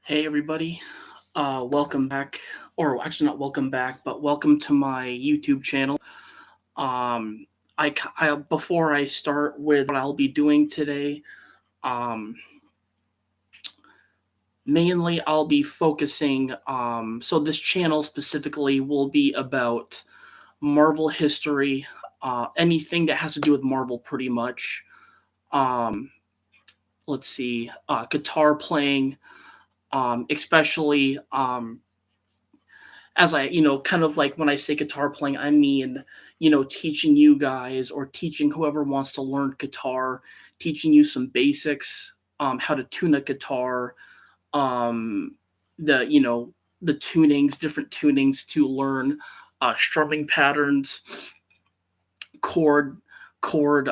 Hey everybody, welcome back, or actually not welcome back, but welcome to my YouTube channel. Um, before I start with what I'll be doing today, um, mainly I'll be focusing. So this channel specifically will be about Marvel history, anything that has to do with Marvel, pretty much. Um, let's see, guitar playing, especially. As kind of like when I say guitar playing, I mean, teaching you guys or teaching whoever wants to learn guitar, teaching you some basics, how to tune a guitar, um, the tunings, different tunings to learn, strumming patterns, chord, chord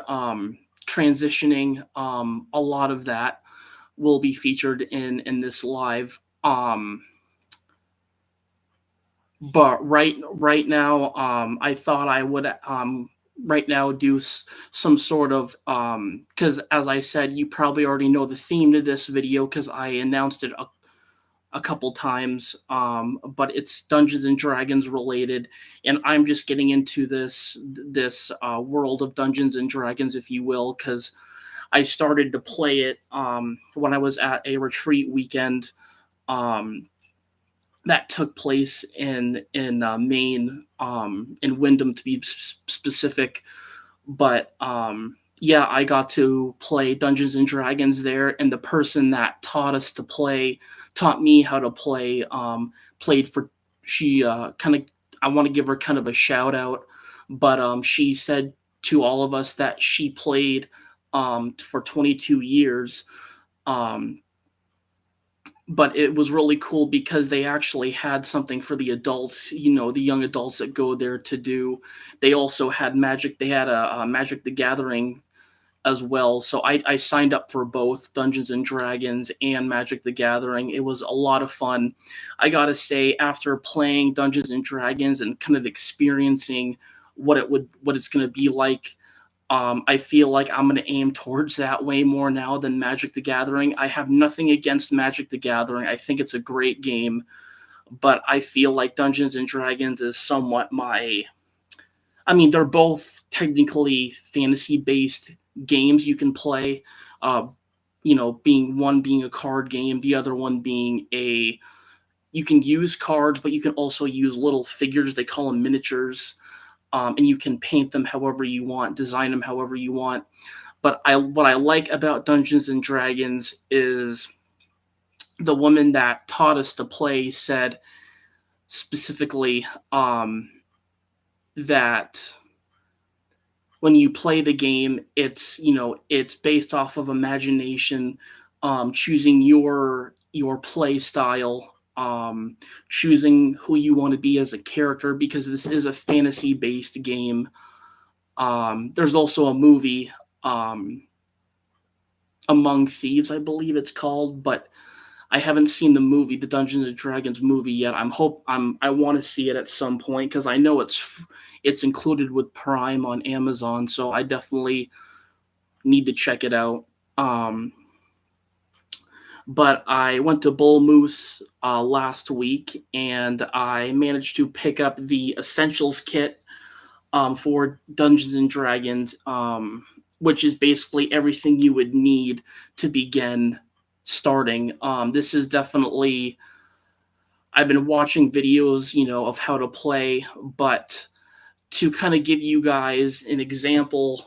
transitioning. A lot of that will be featured in this live. But right now, I thought I would right now do some sort of because as I said, you probably already know the theme to this video because I announced it a couple times. But it's Dungeons and Dragons related, and I'm just getting into this world of Dungeons and Dragons, if you will, because I started to play it when I was at a retreat weekend. Um, that took place in Maine, in Wyndham to be specific. But yeah, I got to play Dungeons and Dragons there, and the person that taught me how to play, played for. She kind of, I want to give her kind of a shout out, but she said to all of us that she played for 22 years. Um, but it was really cool because they actually had something for the adults, the young adults that go there to do. They also had magic. They had a Magic the Gathering as well. So I signed up for both Dungeons and Dragons and Magic the Gathering. It was a lot of fun. I gotta say, after playing Dungeons and Dragons and kind of experiencing what it's gonna be like, I feel like I'm going to aim towards that way more now than Magic the Gathering. I have nothing against Magic the Gathering. I think it's a great game, but I feel like Dungeons and Dragons is somewhat my. I mean, they're both technically fantasy based games you can play. Uh, being one being a card game, the other one being a. You can use cards, but you can also use little figures. They call them miniatures, and you can paint them however you want, design them however you want. But what I like about Dungeons and Dragons is the woman that taught us to play said specifically, that when you play the game, it's based off of imagination, choosing your play style, choosing who you want to be as a character, because this is a fantasy based game. There's also a movie, um, Among Thieves, I believe it's called, but I haven't seen the movie, the Dungeons and Dragons movie yet. I want to see it at some point because I know it's included with Prime on Amazon, so I definitely need to check it out. Um, but I went to Bull Moose last week, and I managed to pick up the Essentials kit, for Dungeons and Dragons, which is basically everything you would need to begin starting. This is definitely. I've been watching videos, of how to play, but to kind of give you guys an example,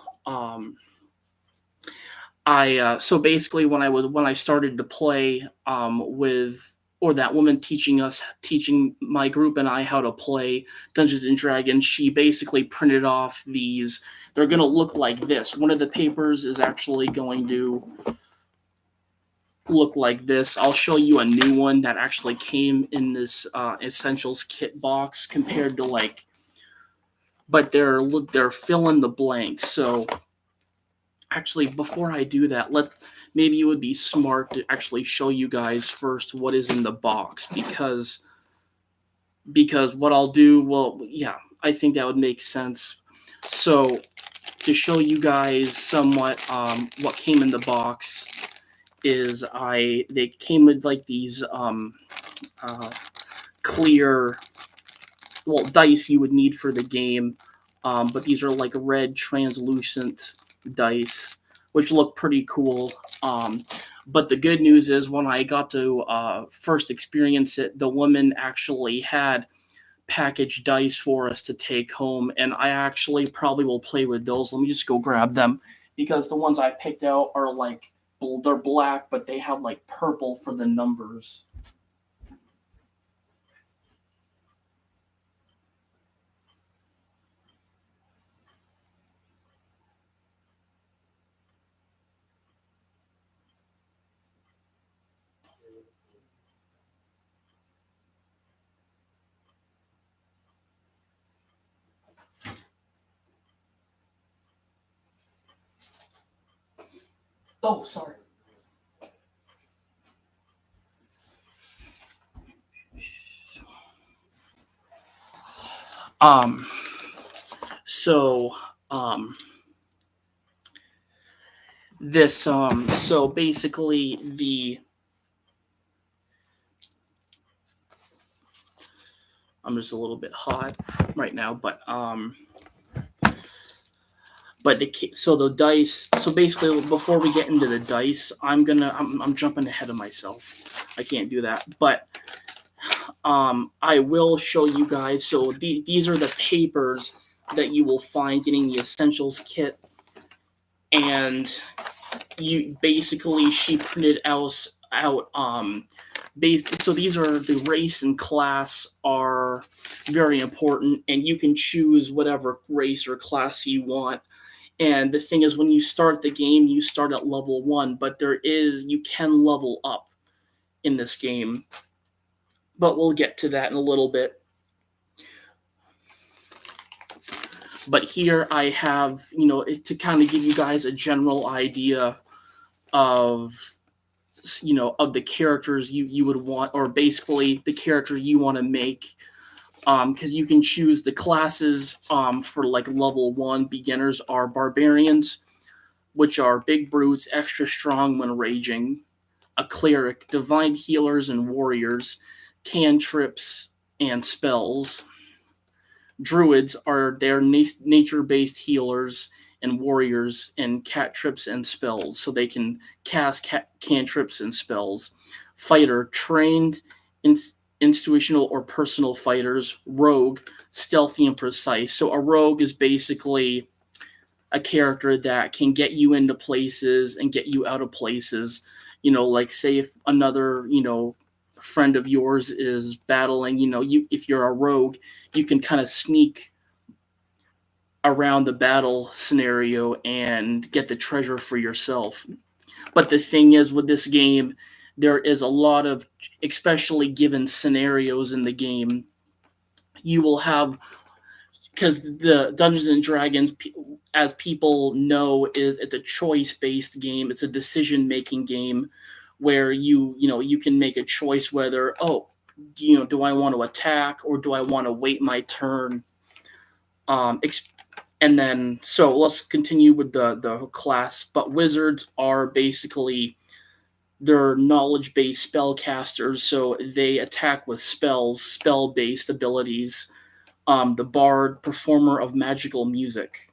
I so basically when I started to play, with or that woman teaching my group and I how to play Dungeons and Dragons, she basically printed off these. They're going to look like this. One of the papers is actually going to look like this. I'll show you a new one that actually came in this Essentials kit box compared to but they're fill in the blanks. So actually, before I do that, maybe it would be smart to actually show you guys first what is in the box, because what I'll do, well, yeah, I think that would make sense. So to show you guys somewhat, what came in the box, is they came with like these uh, clear, well, dice you would need for the game, but these are like red translucent dice, which look pretty cool. But the good news is when I got to first experience it, the woman actually had packaged dice for us to take home, and I actually probably will play with those. Let me just go grab them because the ones I picked out are like they're black, but they have like purple for the numbers. Oh, sorry. Um, so um, so basically I'm just a little bit hot right now, but so the dice. So basically, before we get into the dice, I'm jumping ahead of myself. I can't do that, but I will show you guys. So these are the papers that you will find getting the essentials kit, and you basically she printed out so these are the race and class are very important, and you can choose whatever race or class you want. And the thing is, when you start the game, you start at level 1, but you can level up in this game, but we'll get to that in a little bit. But here I have, to kind of give you guys a general idea of of the characters you would want, or basically the character you want to make, because you can choose the classes. For like level 1 beginners are barbarians, which are big brutes, extra strong when raging, a cleric, divine healers and warriors, cantrips and spells. Druids are their nature-based healers and warriors, and cantrips and spells, so they can cast cantrips and spells. Fighter, trained in institutional or personal fighters. Rogue, stealthy and precise. So a rogue is basically a character that can get you into places and get you out of places. Like say if another, friend of yours is battling, if you're a rogue, you can kind of sneak around the battle scenario and get the treasure for yourself. But the thing is, with this game, there is a lot of, especially given scenarios in the game, you will have, because the Dungeons and Dragons, as people know, it's a choice based game. It's a decision making game where you can make a choice whether, do I want to attack or do I want to wait my turn. um and then, so let's continue with the class. But wizards are basically, they're knowledge based spellcasters, so they attack with spell based abilities. The bard, performer of magical music.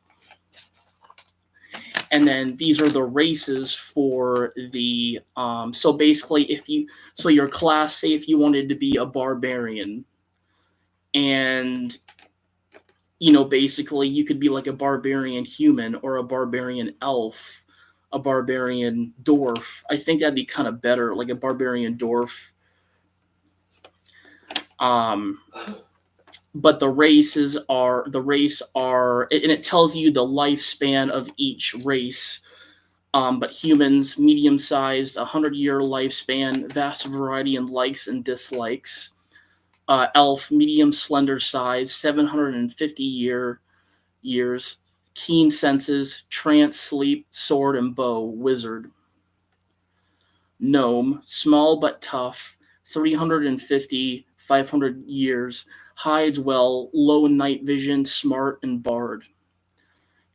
And then these are the races for the so basically, so your class, say if you wanted to be a barbarian, and basically you could be like a barbarian human or a barbarian elf, a barbarian dwarf. I think that'd be kind of better, like a barbarian dwarf. um but the race are, and it tells you the lifespan of each race. But humans, medium sized, 100-year lifespan, vast variety in likes and dislikes. Elf, medium slender size, 750 years, keen senses, trance, sleep, sword and bow, wizard. Gnome, small but tough, 350, 500 years, hides well, low night vision, smart and bard.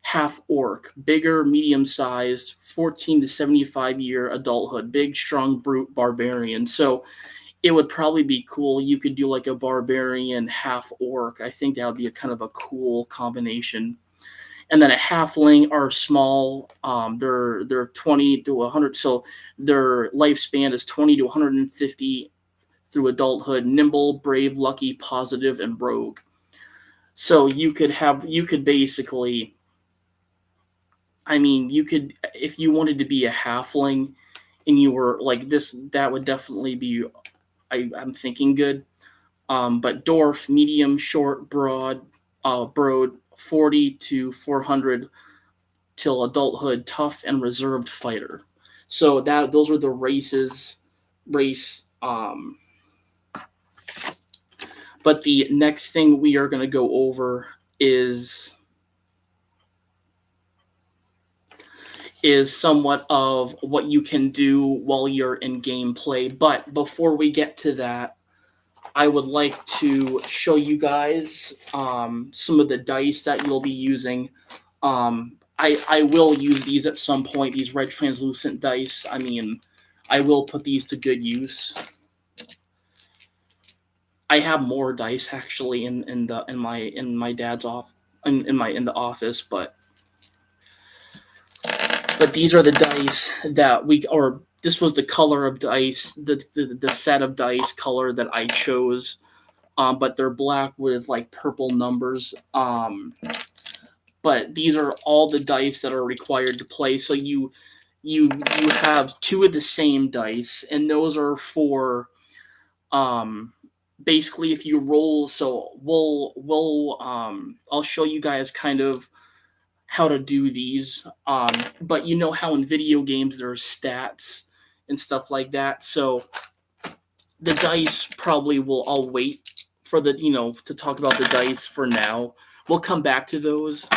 half orc, bigger, medium sized, 14 to 75-year adulthood, big, strong, brute barbarian. So it would probably be cool. You could do like a barbarian half orc. I think that would be a kind of a cool combination. And then a halfling are small. They're 20 to 100. So their lifespan is 20 to 150 through adulthood. Nimble, brave, lucky, positive, and rogue. So you could basically, I mean, you could, if you wanted to be a halfling and you were like this, that would definitely be, I'm thinking good. But dwarf, medium, short, broad, 40 to 400 till adulthood, tough and reserved fighter. So that those are the race. But the next thing we are going to go over is somewhat of what you can do while you're in gameplay. But before we get to that, I would like to show you guys some of the dice that you'll be using. I will use these at some point, these red translucent dice. I mean, I will put these to good use. I have more dice actually in my dad's off in the office, but these are the dice that we or this was the color of dice, the set of dice color that I chose. But they're black with like purple numbers. But these are all the dice that are required to play. So you have two of the same dice, and those are for um, basically if you roll. So I'll show you guys kind of how to do these. But you know how in video games there's stats and stuff like that. So the dice probably will. I'll wait for the to talk about the dice for now. We'll come back to those.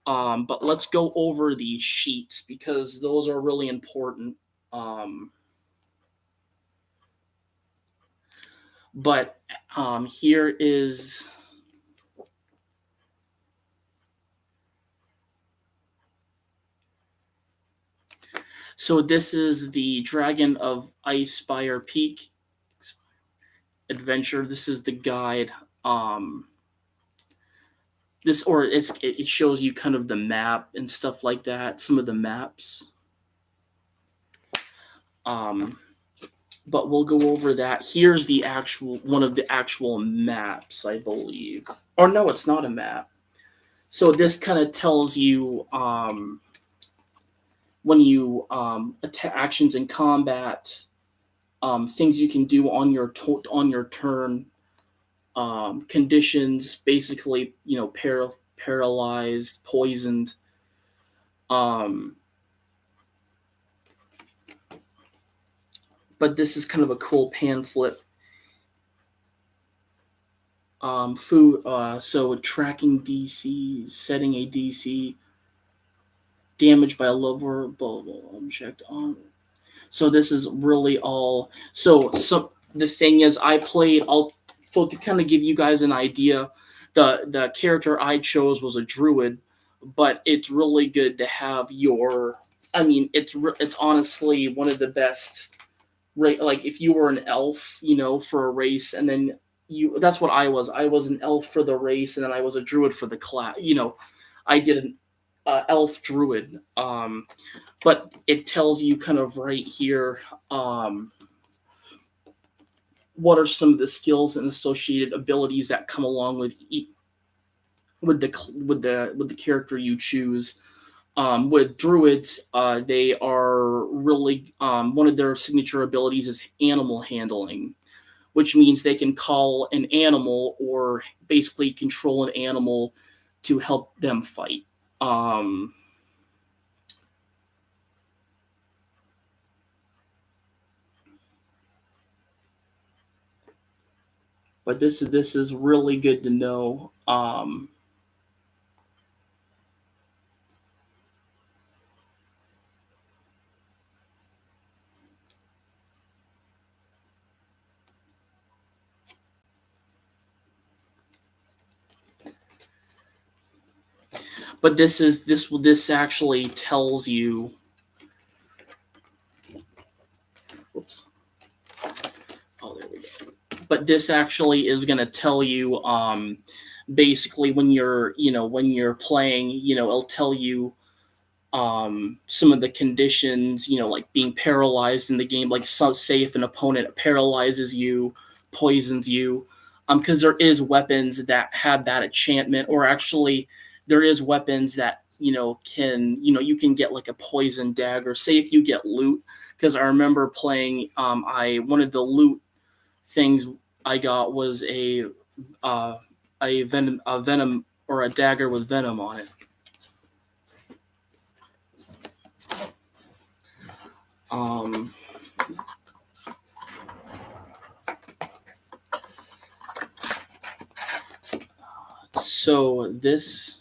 But let's go over the sheets because those are really important. Um, but here is so this is the Dragon of Icespire Peak adventure. This is the guide. Um, this or it shows you kind of the map and stuff like that. Some of the maps. Um, but we'll go over that. Here's the actual one of the actual maps, I believe. Or no, it's not a map. So this kind of tells you when you actions in combat, things you can do on on your turn, conditions, basically paralyzed, poisoned. Um, but this is kind of a cool pamphlet. Food. So tracking DCs, setting a DC, damaged by a lovable object on. So this is really all. So the thing is, I played all. So to kind of give you guys an idea, the character I chose was a druid, but it's really good to have your. I mean, it's honestly one of the best. Right, like if you were an elf, for a race, and then that's what I was. I was an elf for the race, and then I was a druid for the class. I did an elf druid. But it tells you kind of right here what are some of the skills and associated abilities that come along with the character you choose. With druids, they are really one of their signature abilities is animal handling, which means they can call an animal or basically control an animal to help them fight. Um, but this is really good to know. but this actually tells you. Whoops. Oh, there we go. But this actually is going to tell you, basically when you're playing, it'll tell you some of the conditions, like being paralyzed in the game. Like, so, say if an opponent paralyzes you, poisons you, because there is weapons that have that enchantment, or actually there is weapons that you can get like a poison dagger. Say if you get loot, because I remember playing, I one of the loot things I got was uh, a venom or a dagger with venom on it. Um, so this.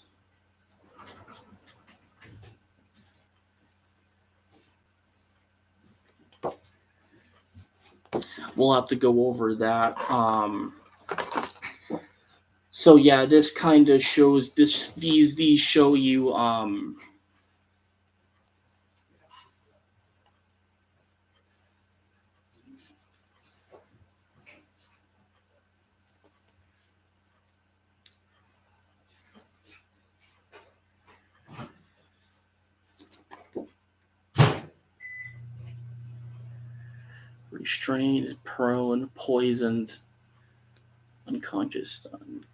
We'll have to go over that. So yeah, this kind of shows these show you restrained, prone, poisoned, unconscious, stunned.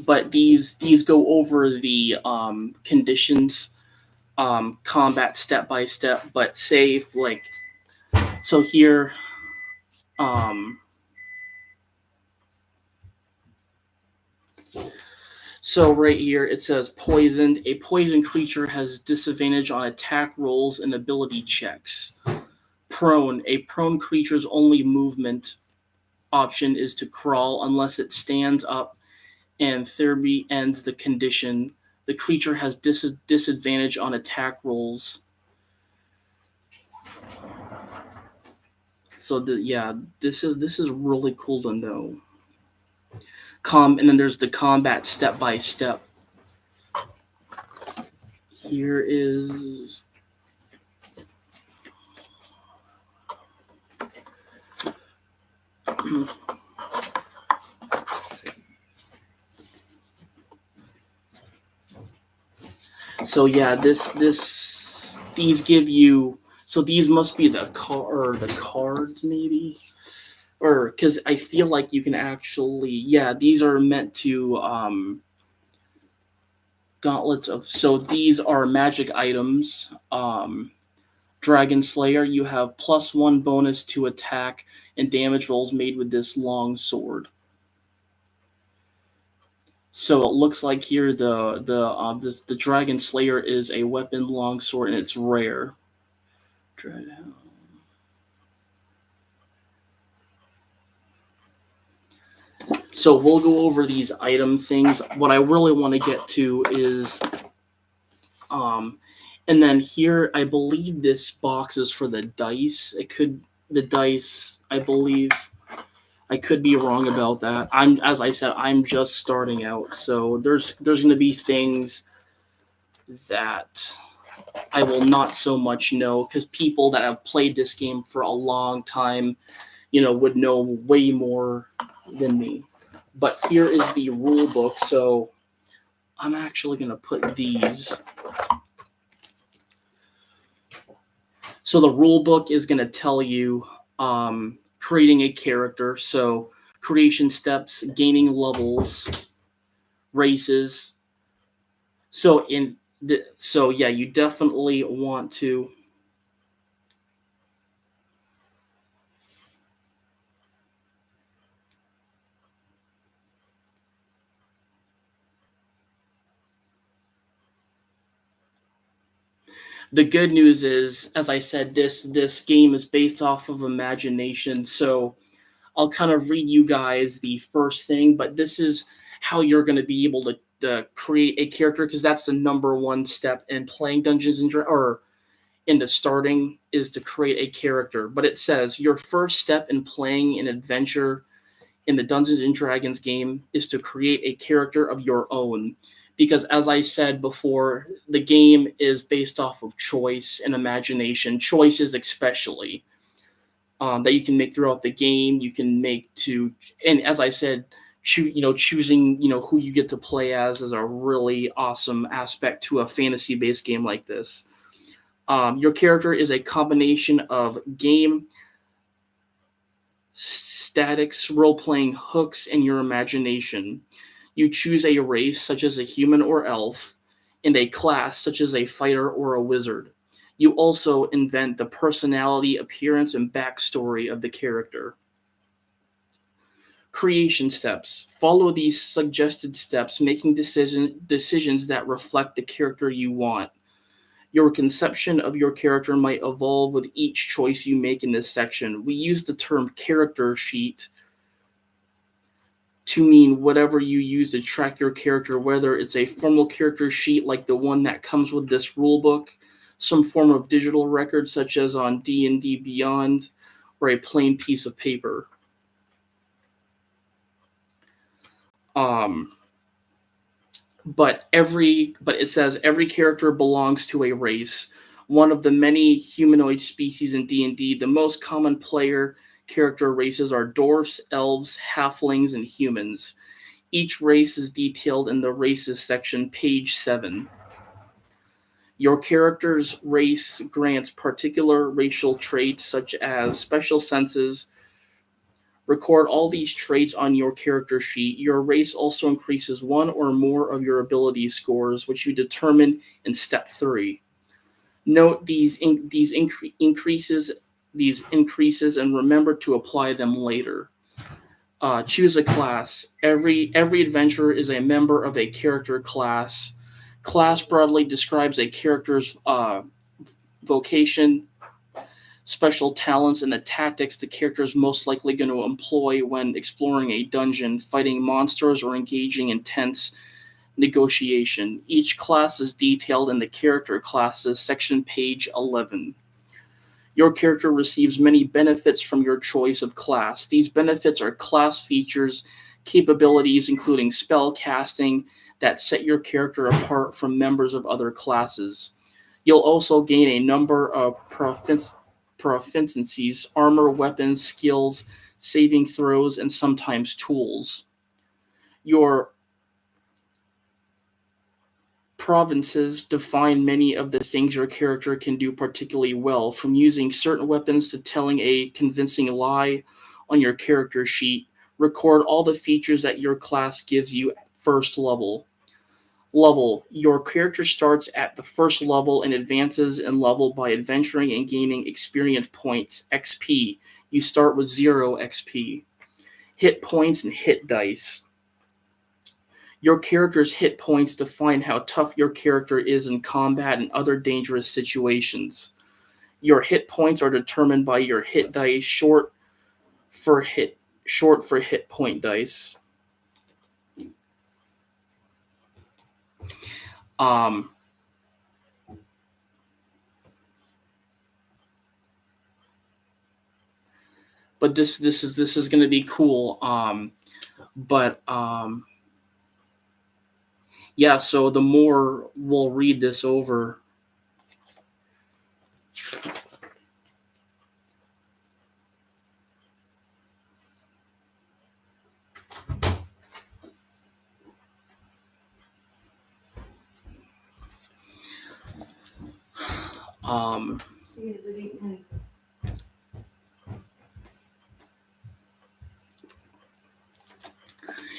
But these go over the conditions, combat step by step. But say if, like, so here, so right here it says poisoned. A poisoned creature has disadvantage on attack rolls and ability checks. Prone. A prone creature's only movement option is to crawl unless it stands up and therapy ends the condition. The creature has disadvantage on attack rolls. So this is really cool to know. And then there's the combat step by step. Here is. So yeah, these give you. So these must be the cards maybe, or because I feel like you can actually, these are meant to gauntlets of. So these are magic items. Dragon Slayer, you have +1 bonus to attack and damage rolls made with this long sword. So it looks like here the Dragon Slayer is a weapon longsword and it's rare. So we'll go over these item things. What I really want to get to is, and then here I believe this box is for the dice. The dice, I believe. I could be wrong about that. As I said, I'm just starting out, so there's going to be things that I will not so much know, because people that have played this game for a long time, would know way more than me. But here is the rule book, so I'm actually going to put these. So the rule book is going to tell you creating a character, so creation steps, gaining levels, races. So you definitely want to. The good news is, as I said, this game is based off of imagination. So I'll kind of read you guys the first thing, but this is how you're going to be able to the create a character, because that's the number one step in playing Dungeons and or in the starting is to create a character. But it says your first step in playing an adventure in the Dungeons and Dragons game is to create a character of your own. Because as I said before, the game is based off of choice and imagination, choices especially, that you can make throughout the game. You can make to, and as I said, choosing who you get to play as is a really awesome aspect to a fantasy-based game like this. Your character is a combination of game statics, role-playing hooks, and your imagination. You choose a race such as a human or elf, and a class such as a fighter or a wizard. You also invent the personality, appearance, and backstory of the character. Creation steps. Follow these suggested steps, making decisions that reflect the character you want. Your conception of your character might evolve with each choice you make in this section. We use the term character sheet to mean whatever you use to track your character, whether it's a formal character sheet like the one that comes with this rulebook, some form of digital record such as on D&D Beyond, or a plain piece of paper. But it says every character belongs to a race, one of the many humanoid species in D&D. The most common player character races are dwarfs, elves, halflings, and humans. Each race is detailed in the races section, page 7. Your character's race grants particular racial traits such as special senses. Record all these traits on your character sheet. Your race also increases one or more of your ability scores, which you determine in step 3. Note these increases and remember to apply them later. Choose a class. Every adventurer is a member of a character class. Class broadly describes a character's vocation, special talents, and the tactics the character is most likely going to employ when exploring a dungeon, fighting monsters, or engaging in tense negotiation. Each class is detailed in the character classes section, page 11. Your character receives many benefits from your choice of class. These benefits are class features, capabilities including spell casting that set your character apart from members of other classes. You'll also gain a number of proficiencies, armor, weapons, skills, saving throws, and sometimes tools. Your provinces define many of the things your character can do particularly well, from using certain weapons to telling a convincing lie on your character sheet. Record all the features that your class gives you at first level. Your character starts at the first level and advances in level by adventuring and gaining experience points, XP. You start with 0 XP. Hit points and hit dice. Your character's hit points define how tough your character is in combat and other dangerous situations. Your hit points are determined by your hit dice, short for hit point dice. But this is going to be cool. Yeah, so the more we'll read this over,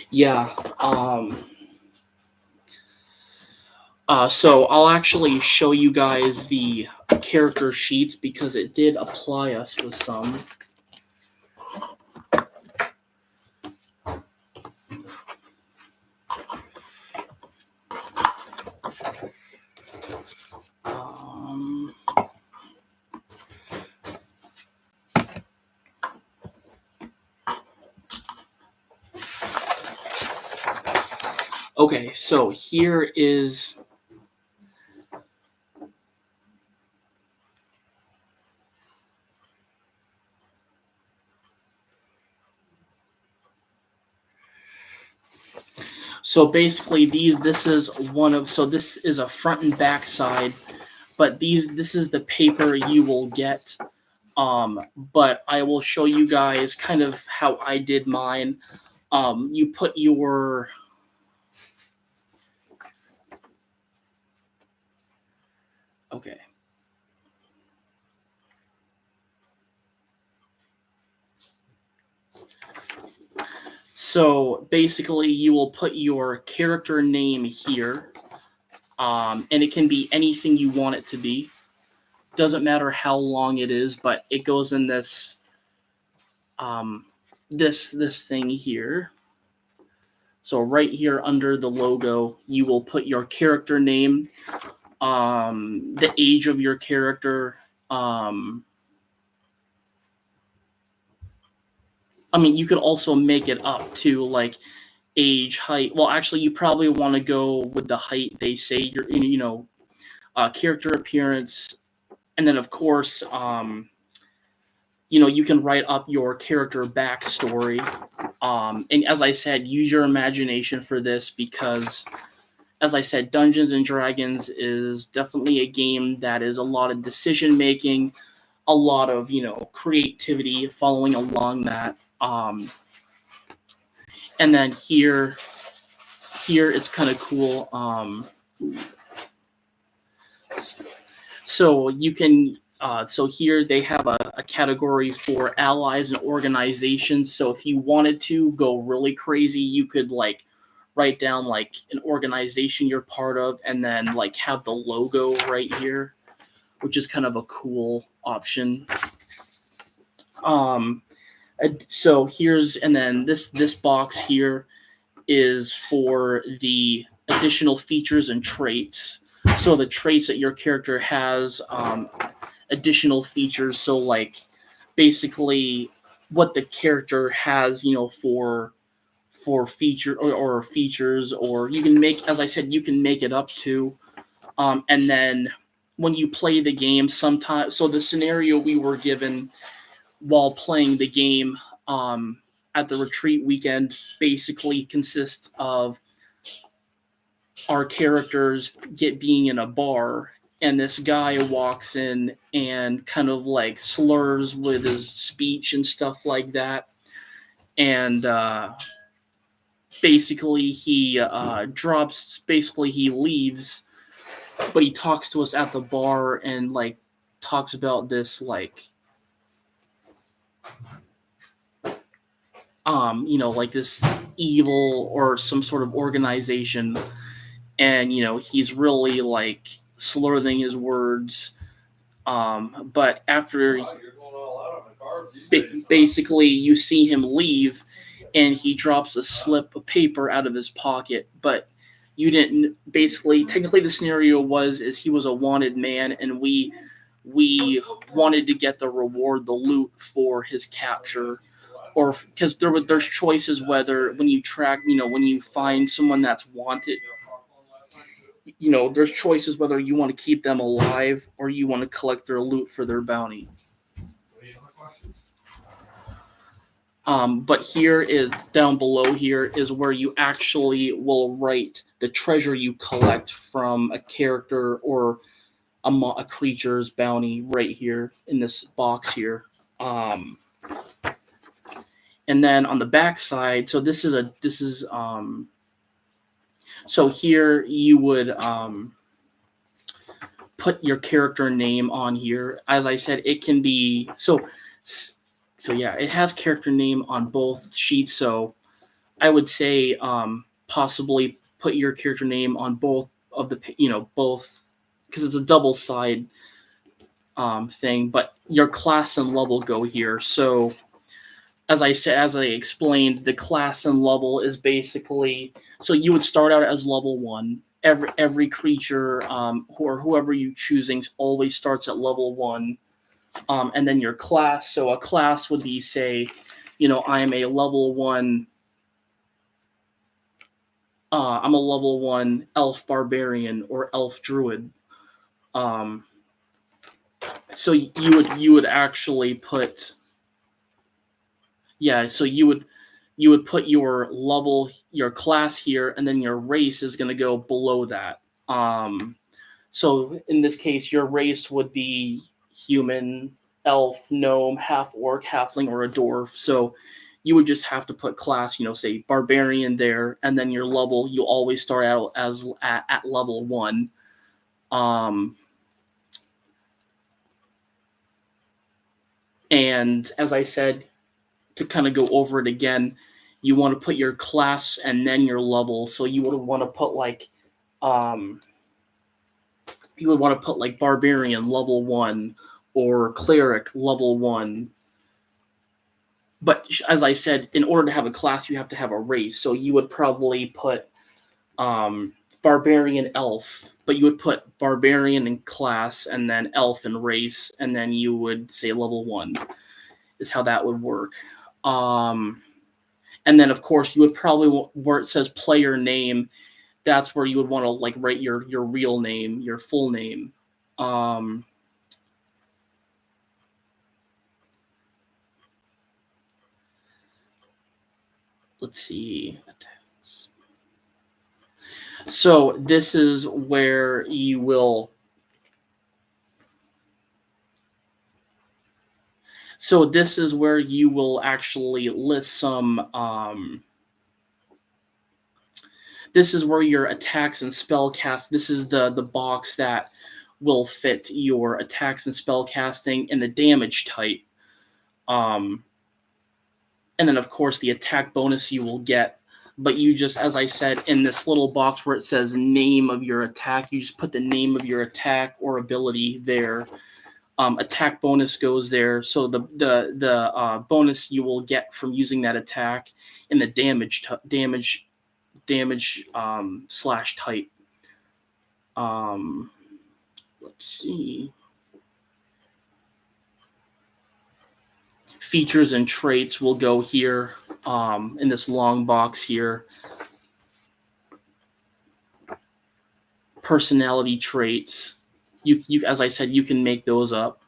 yeah. So I'll actually show you guys the character sheets because it did apply us with some. Okay, so here is so basically this is one of so this is a front and back side, but this is the paper you will get. But I will show you guys kind of how I did mine. You put your okay. So basically, you will put your character name here, and it can be anything you want it to be. Doesn't matter how long it is, but it goes in this um, this thing here. So right here under the logo, you will put your character name, the age of your character. I mean, you could also make it up to like age, height. Well, actually, you probably want to go with the height they say character appearance, and then of course, you can write up your character backstory. And as I said, use your imagination for this because, as I said, Dungeons and Dragons is definitely a game that is a lot of decision making, a lot of creativity following along that. And then here it's kind of cool. So you can so here they have a category for allies and organizations. So if you wanted to go really crazy, you could like write down like an organization you're part of and then like have the logo right here, which is kind of a cool option. Um, so here's and then this box here is for the additional features and traits. So the traits that your character has, additional features. So like basically what the character has, for feature or features, or you can make, as I said, you can make it up to. And then when you play the game, sometimes so the scenario we were given while playing the game at the retreat weekend basically consists of our characters being in a bar and this guy walks in and kind of like slurs with his speech and stuff like that, and basically he leaves, but he talks to us at the bar and like talks about this like like this evil or some sort of organization, and he's really like slurring his words. But after basically you see him leave and he drops a slip of paper out of his pocket, but you didn't basically technically the scenario is he was a wanted man, and we wanted to get the reward, the loot for his capture, or because there's choices whether when you track, when you find someone that's wanted, there's choices whether you want to keep them alive or you want to collect their loot for their bounty. But here is down below here is where you actually will write the treasure you collect from a character or a creature's bounty right here in this box here. And then on the back side, so so here you would put your character name on here. As I said, it can be so yeah, it has character name on both sheets. So I would say possibly put your character name on both of the both, because it's a double side thing. But your class and level go here. So as I explained, the class and level is basically, so you would start out as level 1. Every creature or whoever you choosing always starts at level 1. And then your class. So a class would be, say, I am a level 1 I'm a level 1 elf barbarian or elf druid. Um, so you would actually put, yeah, so you would put your level, your class here, and then your race is going to go below that. So in this case, your race would be human, elf, gnome, half orc, halfling, or a dwarf. So you would just have to put class, say barbarian there, and then your level, you always start out as at level 1. Um, and as I said, to kind of go over it again, you want to put your class and then your level. So you would want to put um, barbarian level 1 or cleric level 1. But as I said, in order to have a class, you have to have a race. So you would probably put barbarian elf, but you would put barbarian in class and then elf in race, and then you would say level 1 is how that would work. And then of course you would probably, where it says player name, that's where you would want to write your real name, your full name. Let's see. So this is where you will. So this is where you will actually list some. This is where your attacks and spell cast. This is the box that will fit your attacks and spell casting and the damage type. And then of course the attack bonus you will get. But you just, as I said, in this little box where it says name of your attack, you just put the name of your attack or ability there. Attack bonus goes there. So the bonus you will get from using that attack and the damage slash type. Let's see. Features and traits will go here in this long box here. Personality traits. You as I said, you can make those up.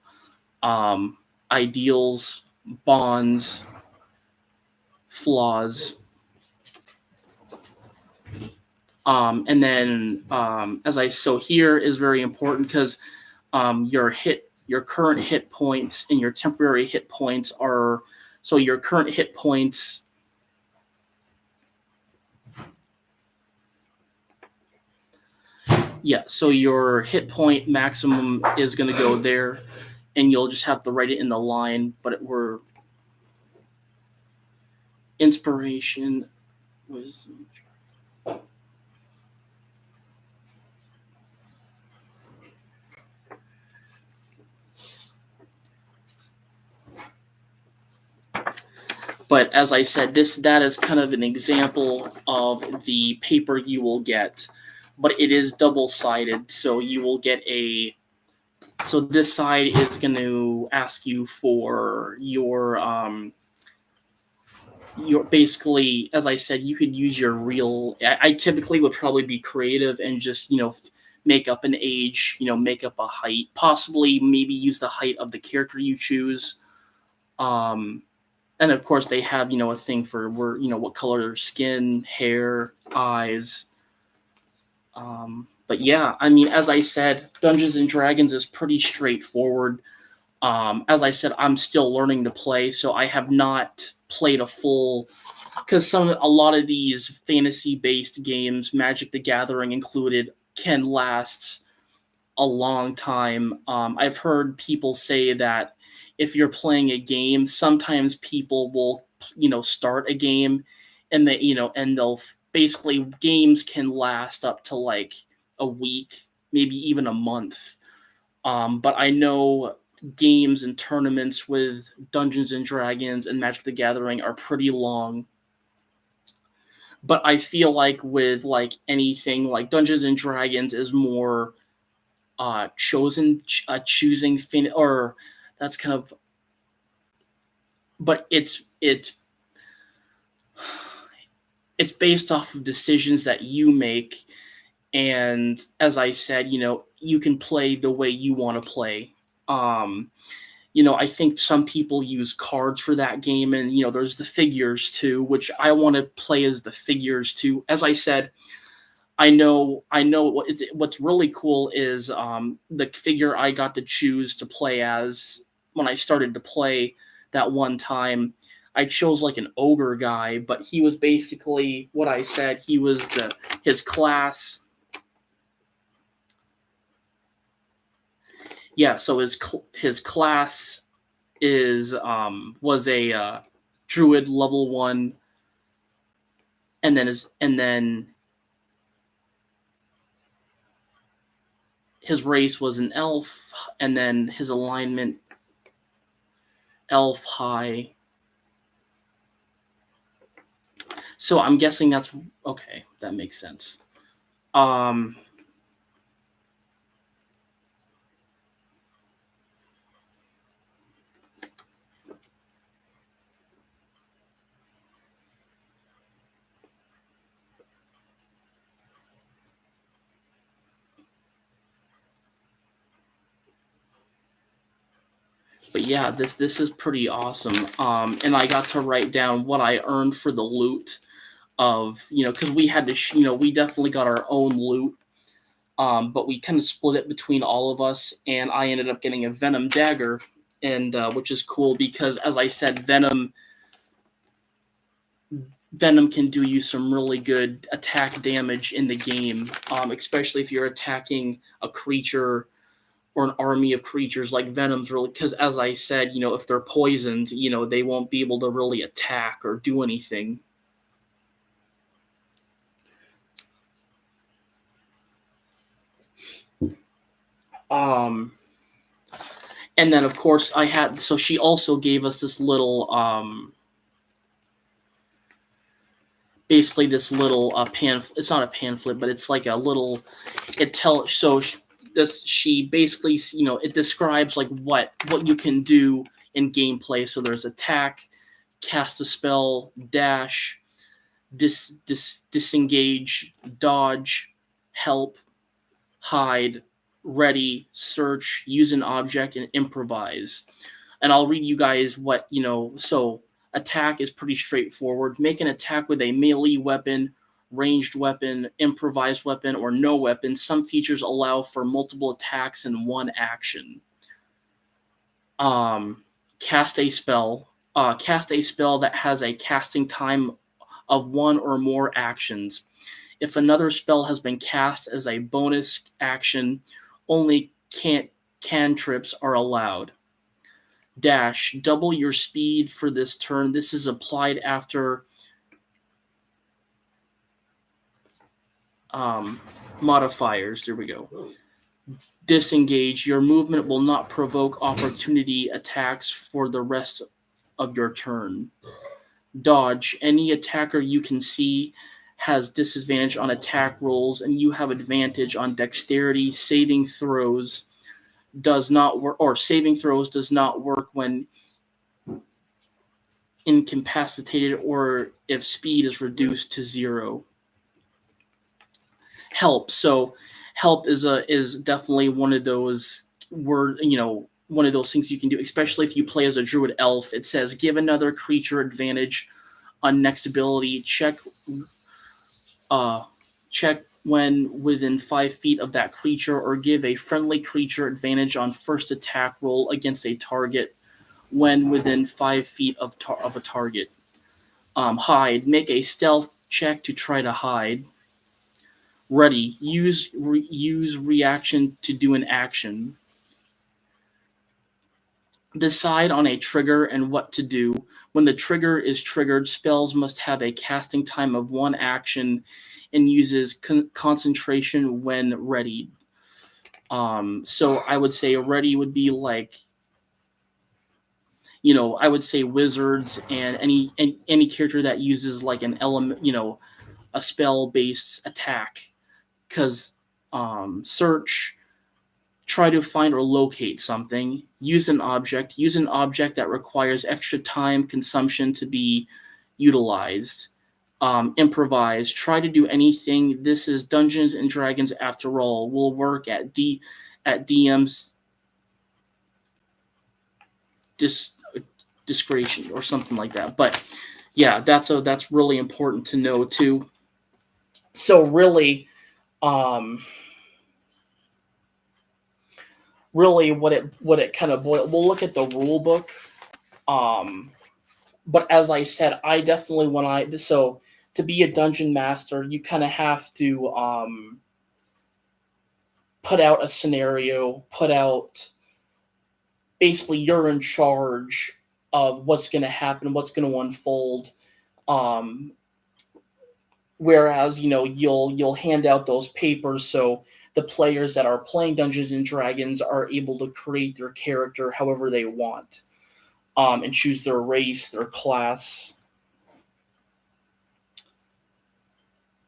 Ideals, bonds, flaws. And then so here is very important because your current hit points and your temporary hit points are, so your current hit points. Yeah, so your hit point maximum is going to go there, and you'll just have to write it in the line, but we're inspiration was. But as I said, that is kind of an example of the paper you will get, but it is double-sided, so you will get so this side is going to ask you for your basically, as I said, you could use your real. I typically would probably be creative and just make up an age, make up a height, possibly maybe use the height of the character you choose. And of course they have a thing for where what color skin, hair, eyes. But yeah, I mean, as I said, Dungeons and Dragons is pretty straightforward. As I said, I'm still learning to play, so I have not played a full, because a lot of these fantasy based games, Magic the Gathering included, can last a long time. I've heard people say that if you're playing a game, sometimes people will start a game and they'll basically, games can last up to like a week, maybe even a month. But I know games and tournaments with Dungeons and Dragons and Magic the Gathering are pretty long. But I feel like with like anything, like Dungeons and Dragons is more choosing or that's kind of, but it's it's based off of decisions that you make. And as I said, you can play the way you want to play. Um, I think some people use cards for that game, and there's the figures too, which I want to play as the figures too. As I said, I know what's really cool is the figure I got to choose to play as when I started to play that one time. I chose like an ogre guy, but he was basically what I said. He was his class. Yeah, so his class is was a druid level 1, and then his race was an elf, and then his alignment elf high. So I'm guessing that's okay. That makes sense. Um, but yeah, this is pretty awesome. And I got to write down what I earned for the loot of because we had to we definitely got our own loot. But we kind of split it between all of us, and I ended up getting a Venom dagger, and which is cool because, as I said, Venom can do you some really good attack damage in the game, especially if you're attacking a creature or an army of creatures. Like Venom's really, because as I said, if they're poisoned, they won't be able to really attack or do anything. Um, and then of course so she also gave us this little basically this little it's not a pamphlet, but it's like a little it tell so she basically it describes like what you can do in gameplay. So there's attack, cast a spell, dash, disengage, dodge, help, hide, ready, search, use an object, and improvise. And I'll read you guys what so attack is pretty straightforward. Make an attack with a melee weapon, ranged weapon, improvised weapon, or no weapon. Some features allow for multiple attacks in one action. Cast a spell. Cast a spell that has a casting time of one or more actions. If another spell has been cast as a bonus action, only cantrips are allowed. Dash, double your speed for this turn. This is applied after modifiers. There we go. Disengage, your movement will not provoke opportunity attacks for the rest of your turn. Dodge, any attacker you can see has disadvantage on attack rolls, and you have advantage on dexterity. Saving throws does not work, or saving throws does not work when incapacitated or if speed is reduced to 0. Help. So help is definitely one of those one of those things you can do, especially if you play as a druid elf. It says give another creature advantage on next ability check. Check when within 5 feet of that creature, or give a friendly creature advantage on first attack roll against a target when within 5 feet of a target. Hide. Make a stealth check to try to hide. Ready. Use reaction to do an action. Decide on a trigger and what to do. When the trigger is triggered, spells must have a casting time of 1 action and uses concentration when ready. So I would say ready would be like, I would say wizards and any character that uses like an element, a spell-based attack. Because search, try to find or locate something. Use an object that requires extra time consumption to be utilized. improvise, try to do anything. This is Dungeons and Dragons after all. Will work at DM's discretion or something like that. But yeah, that's really important to know too. So um, really, what it kind of boil. We'll look at the rule book. Um, but as I said, I definitely to be a dungeon master, you kind of have to put out a scenario, put out basically you're in charge of what's going to happen, what's going to unfold. Um, Whereas you'll hand out those papers so the players that are playing Dungeons and Dragons are able to create their character however they want, and choose their race, their class.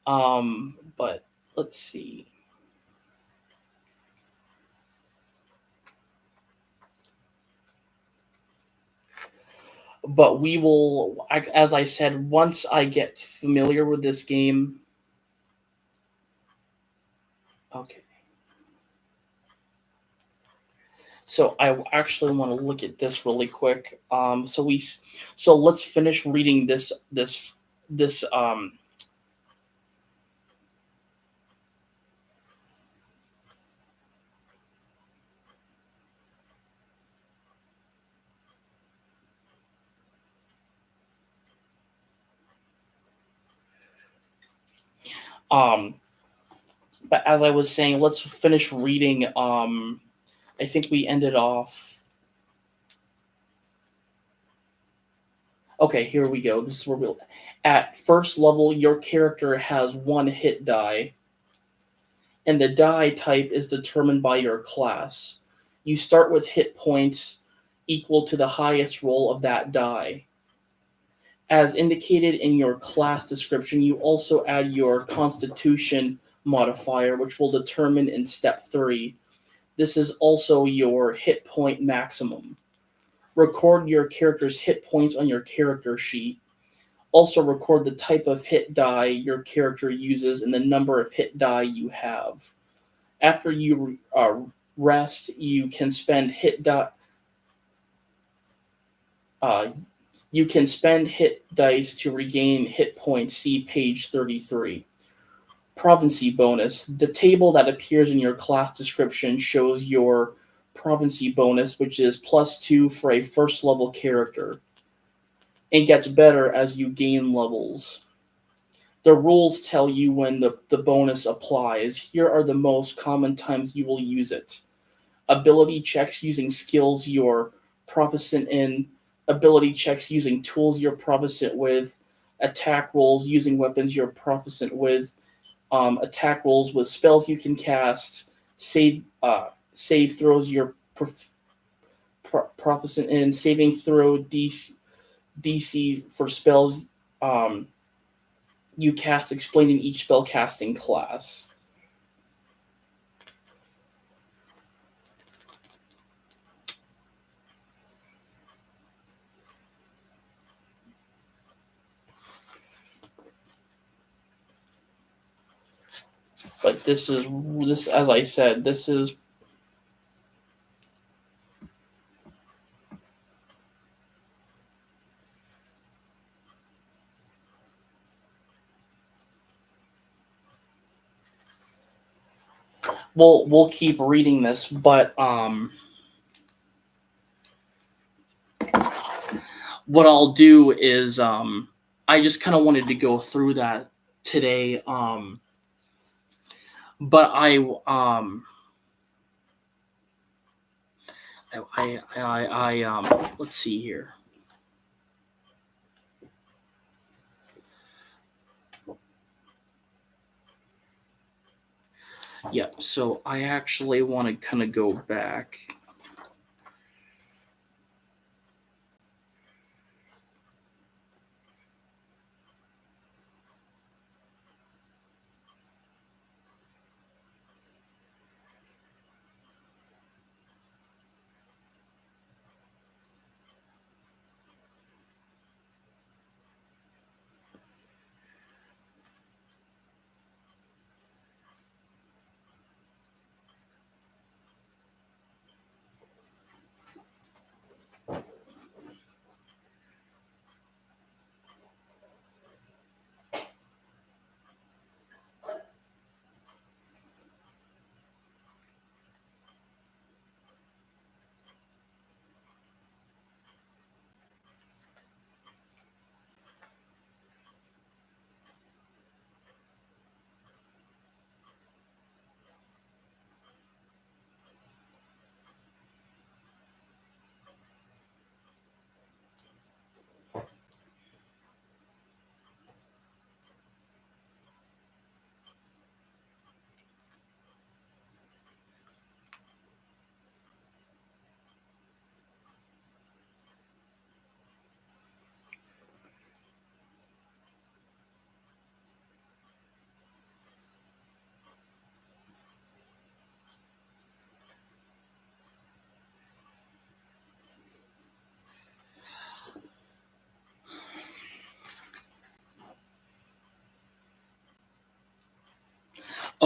But let's see. But we will, as I said, once I get familiar with this game. Okay. So I actually want to look at this really quick. So let's finish reading this. Um, but as I was saying, let's finish reading. I think we ended off. Okay, here we go. This is where we'll. At first level, your character has one hit die, and the die type is determined by your class. You start with hit points equal to the highest roll of that die. As indicated in your class description, you also add your constitution modifier, which will determine in step 3. This is also your hit point maximum. Record your character's hit points on your character sheet. Also record the type of hit die your character uses and the number of hit die you have. After you rest, you can spend hit die. You can spend hit dice to regain hit points. See page 33. Provincy bonus. The table that appears in your class description shows your provincy bonus, which is +2 for a first level character, and gets better as you gain levels. The rules tell you when the bonus applies. Here are the most common times you will use it. Ability checks using skills you're proficient in, ability checks using tools you're proficient with, attack rolls using weapons you're proficient with, attack rolls with spells you can cast, save throws you're proficient in, saving throw DC for spells you cast, explaining each spellcasting class. But this as I said, this is we'll keep reading this, but what I'll do is I just kind of wanted to go through that today. But let's see here. Yep. So I actually want to kind of go back.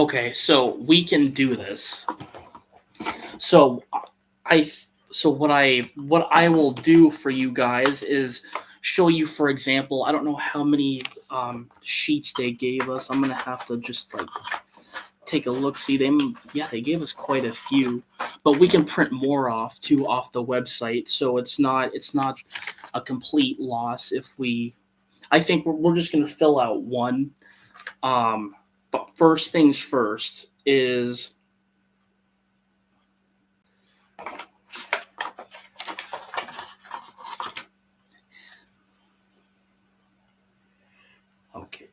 Okay, so we can do this. So I so what I will do for you guys is show you, for example, I don't know how many sheets they gave us. I'm gonna have to just like take a look. See, they gave us quite a few, but we can print more off too off the website, so it's not a complete loss if we. I think we're just gonna fill out one. Um, but first things first is okay.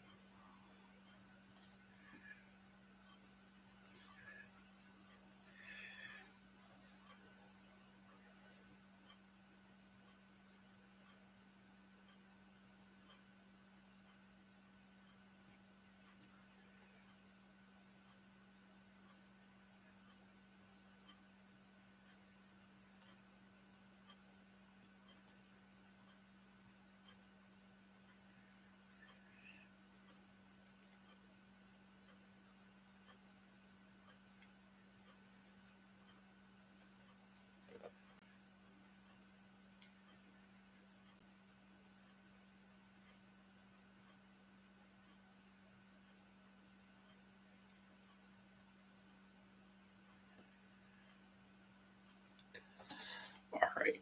All right.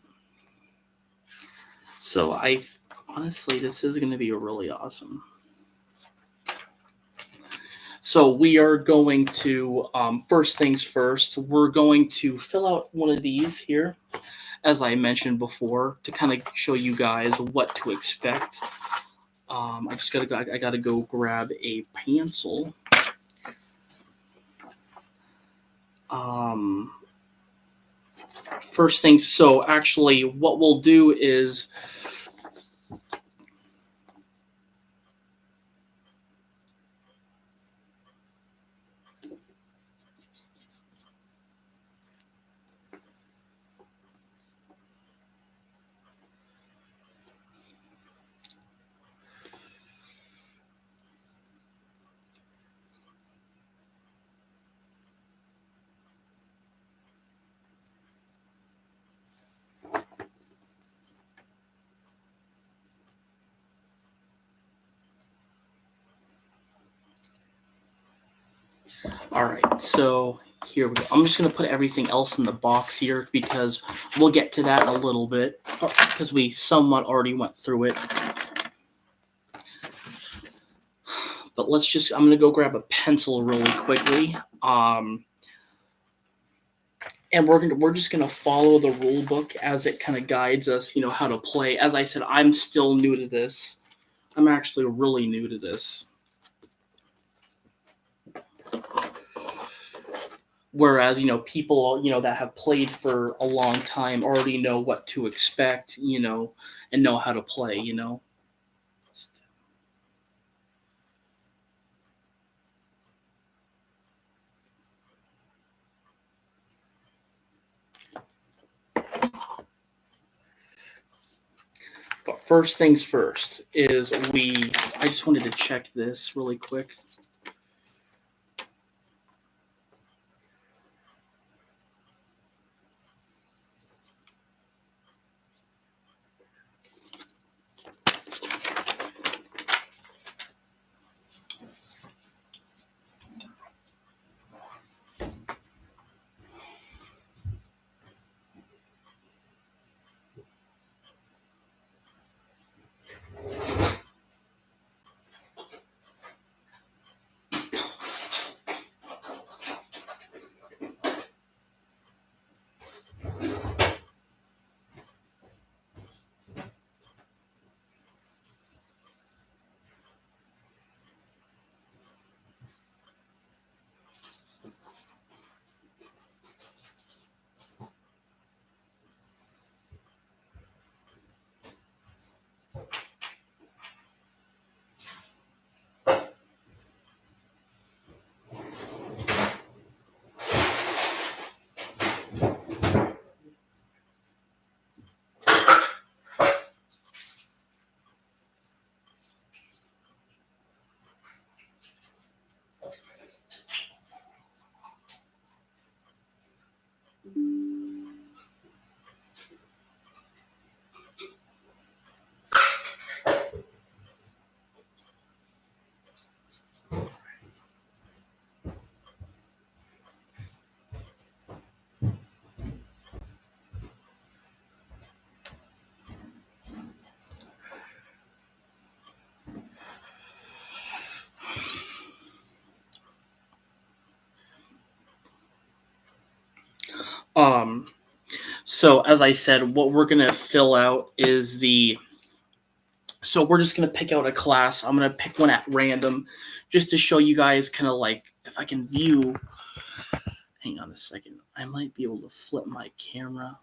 So I honestly, this is going to be really awesome. So we are going to first things first. We're going to fill out one of these here, as I mentioned before, to kind of show you guys what to expect. I gotta go grab a pencil. Um, First things. So actually, what we'll do is all right. So here we go. I'm just gonna put everything else in the box here because we'll get to that in a little bit because we somewhat already went through it. But I'm gonna go grab a pencil really quickly. And we're just gonna follow the rule book as it kind of guides us, how to play. As I said, I'm still new to this. I'm actually really new to this. Whereas, people, that have played for a long time already know what to expect, and know how to play. But first things first is I just wanted to check this really quick. So as I said, what we're gonna fill out is the. So we're just gonna pick out a class. I'm gonna pick one at random, just to show you guys kind of like if I can view. Hang on a second. I might be able to flip my camera.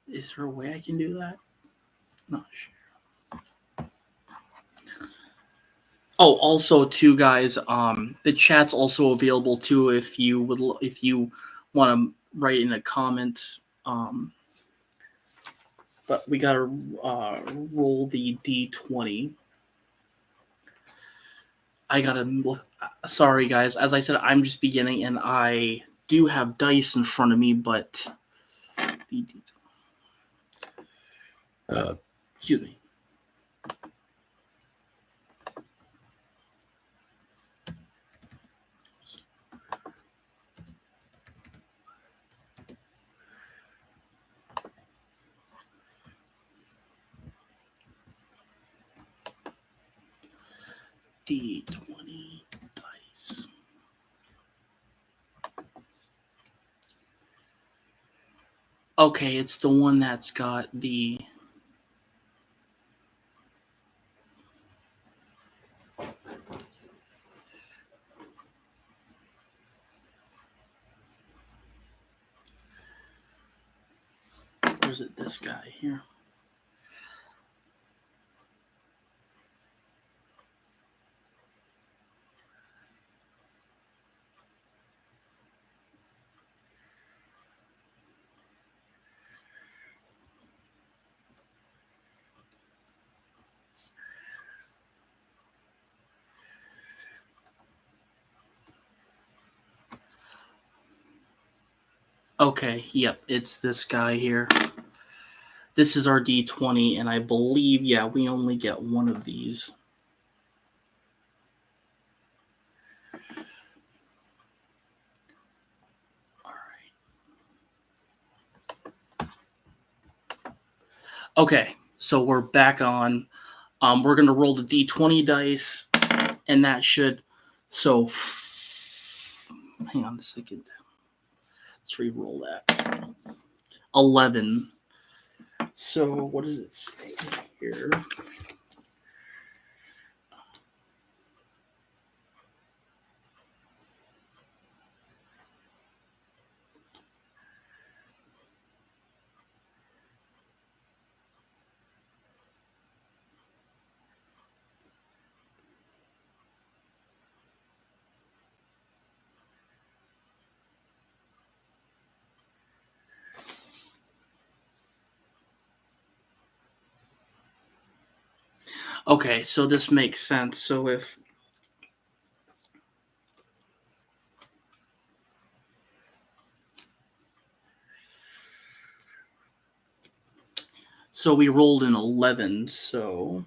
Is there a way I can do that? Not sure. Oh, also too, guys. The chat's also available too if you want to write in a comment. But we gotta roll the d20. I gotta look. Sorry, guys. As I said, I'm just beginning, and I do have dice in front of me, but excuse me. D20 dice. Okay, it's the one that's got the. Or is it this guy here? Okay, yep, it's this guy here. This is our D20, and I believe, yeah, we only get one of these. All right. Okay, so we're back on. We're going to roll the D20 dice, and that should. So, hang on a second. Let's re-roll that. 11. So, what does it say here? Okay, so this makes sense. So if we rolled an 11, so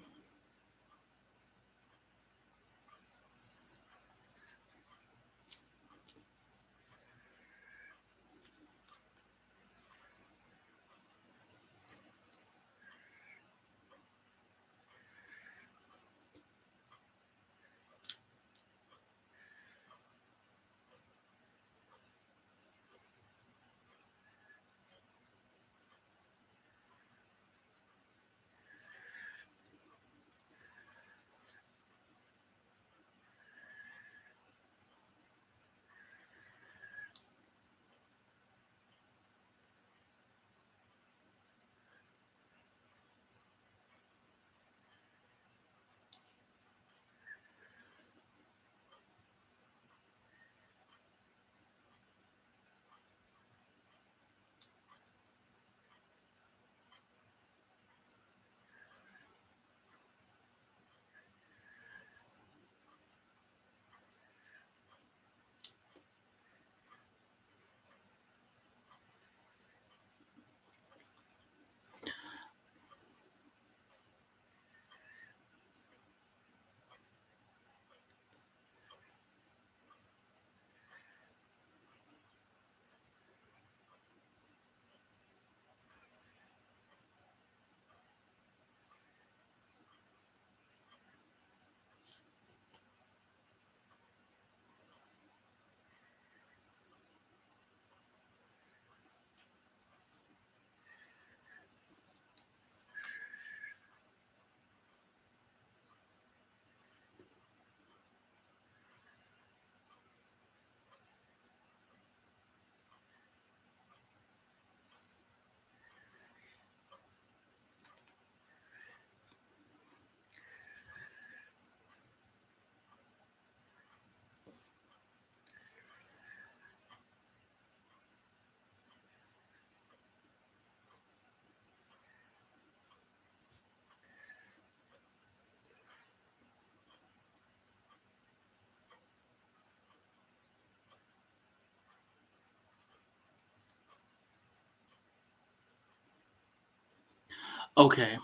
Okay.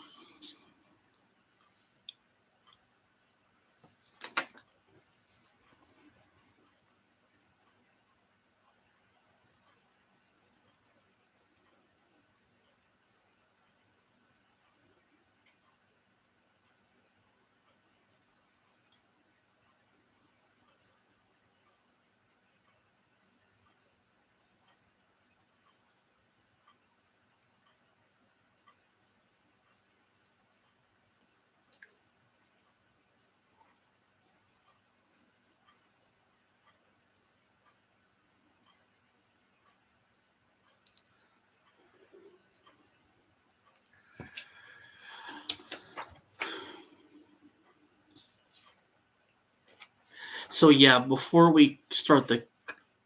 So yeah, before we start the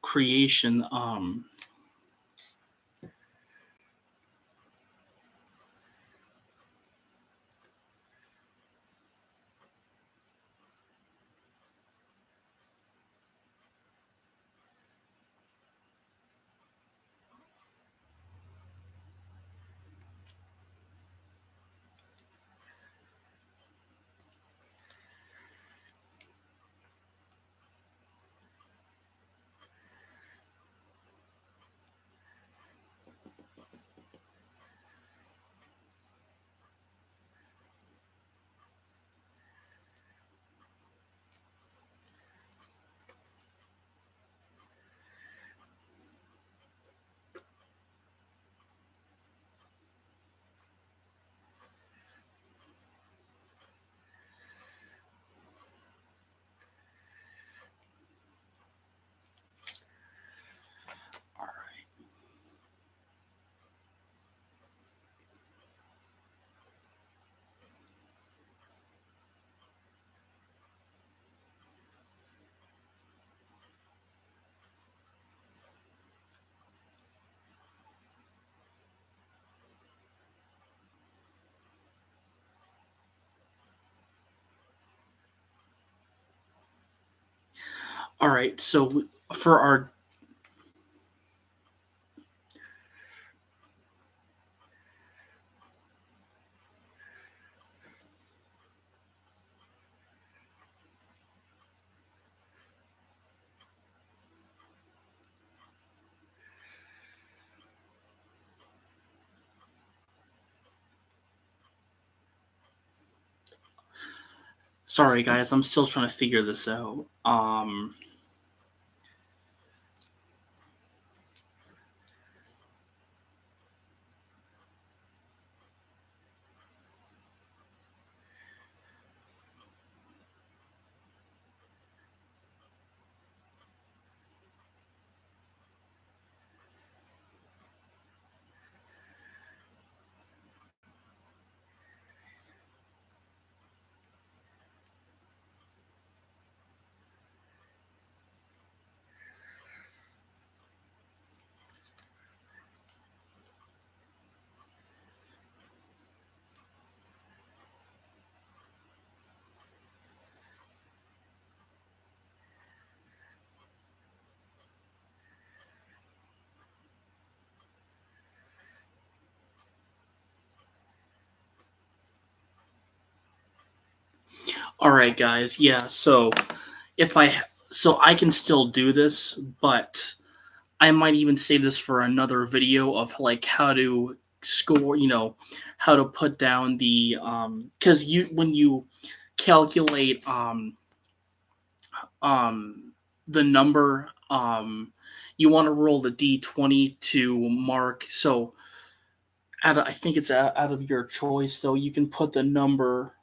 creation, all right. So for our sorry guys, I'm still trying to figure this out. All right, guys. Yeah. So if I so I can still do this, but I might even save this for another video of like how to score, how to put down the cuz you when you calculate the number you want to roll the d20 to mark. So I think it's out of your choice, so you can put the number.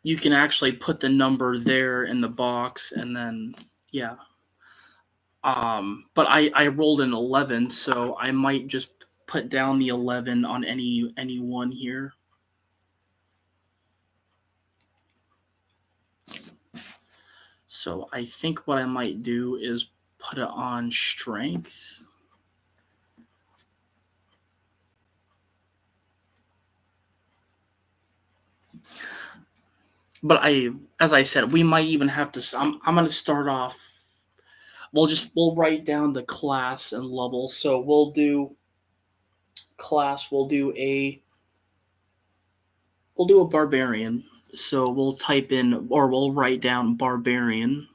You can actually put the number there in the box, and then yeah. But I rolled an 11, so I might just put down the 11 on any one here. So I think what I might do is put it on strength. but as I said, we might even have to. I'm going to start off. We'll write down the class and level. So we'll do class. We'll do a barbarian. So we'll type in, or we'll write down barbarian.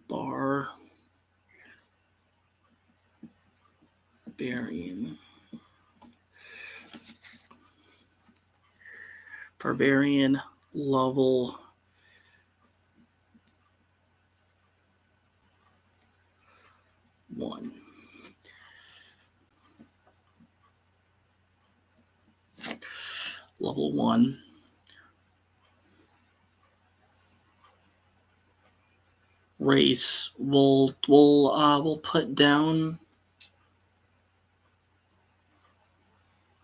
Barbarian. Barbarian level 1. Level 1. Race. We'll put down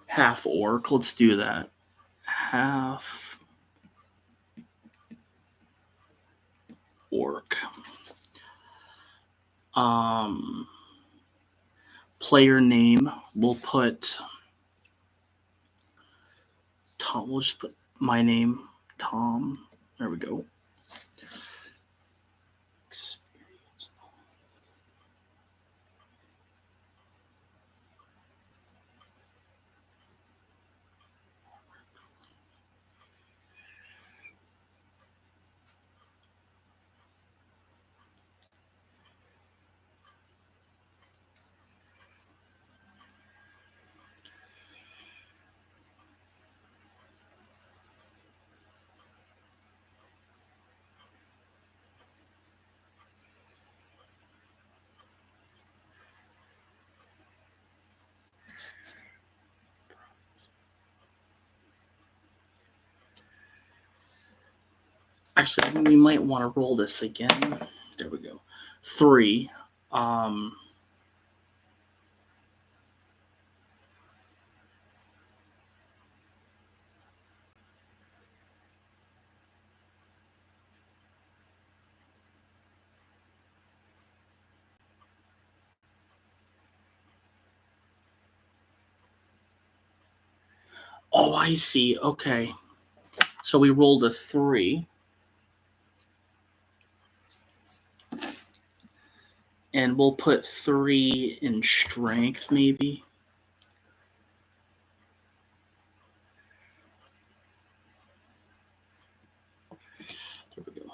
half orc. Let's do that. Half orc. Player name. We'll put Tom. We'll just put my name, Tom. There we go. Actually, we might want to roll this again. There we go. 3. Oh, I see. Okay. So we rolled a 3. And we'll put 3 in strength, maybe. There we go.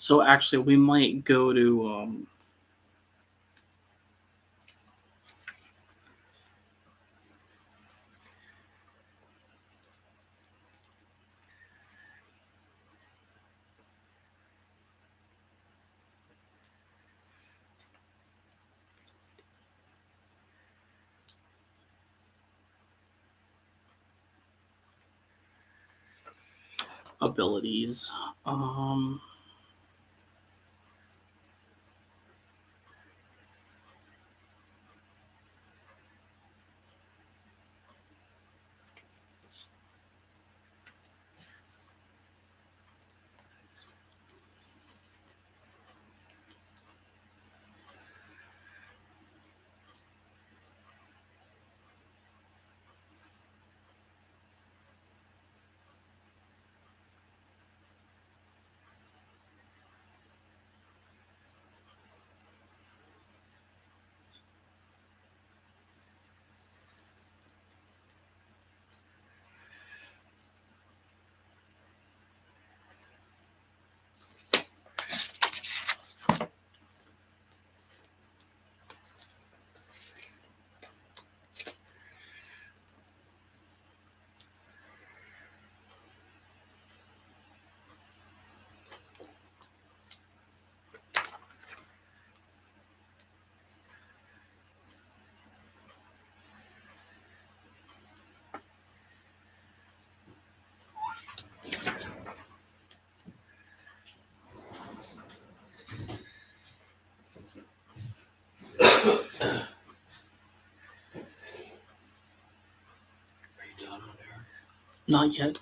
So actually, we might go to abilities. Um, not yet.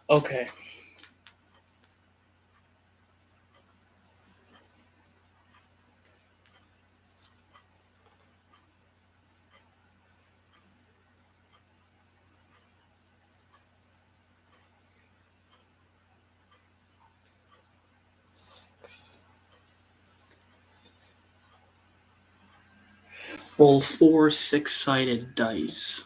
Okay. Roll 4 six-sided dice.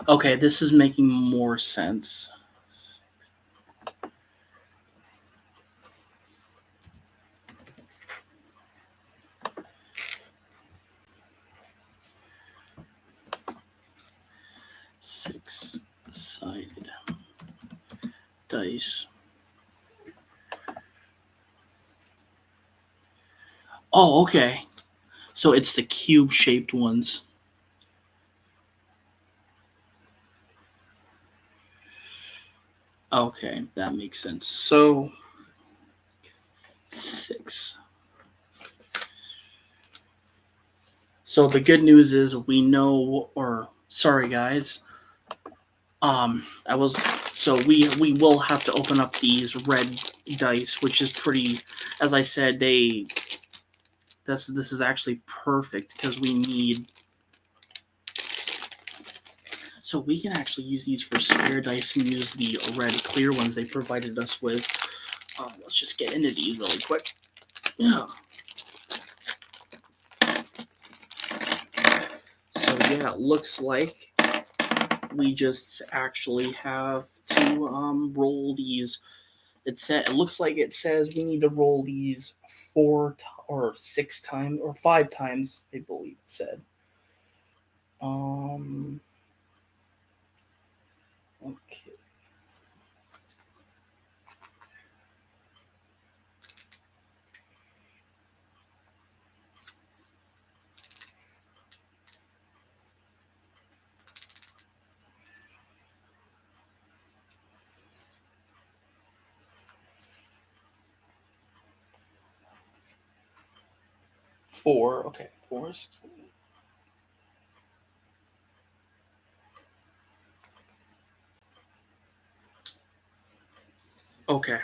Okay, this is making more sense. Six. dice. Oh, okay. So it's the cube-shaped ones. Okay, that makes sense. So 6. So the good news is we know, or sorry guys, I was so we will have to open up these red dice, which is pretty. As I said, this is actually perfect because we need. So we can actually use these for spare dice and use the red clear ones they provided us with. Let's just get into these really quick. Yeah. So yeah, it looks like we just actually have to roll these. It looks like it says we need to roll these 6 times or 5 times. I believe it said. Okay. Four. Okay. 4, 6, 8. Okay.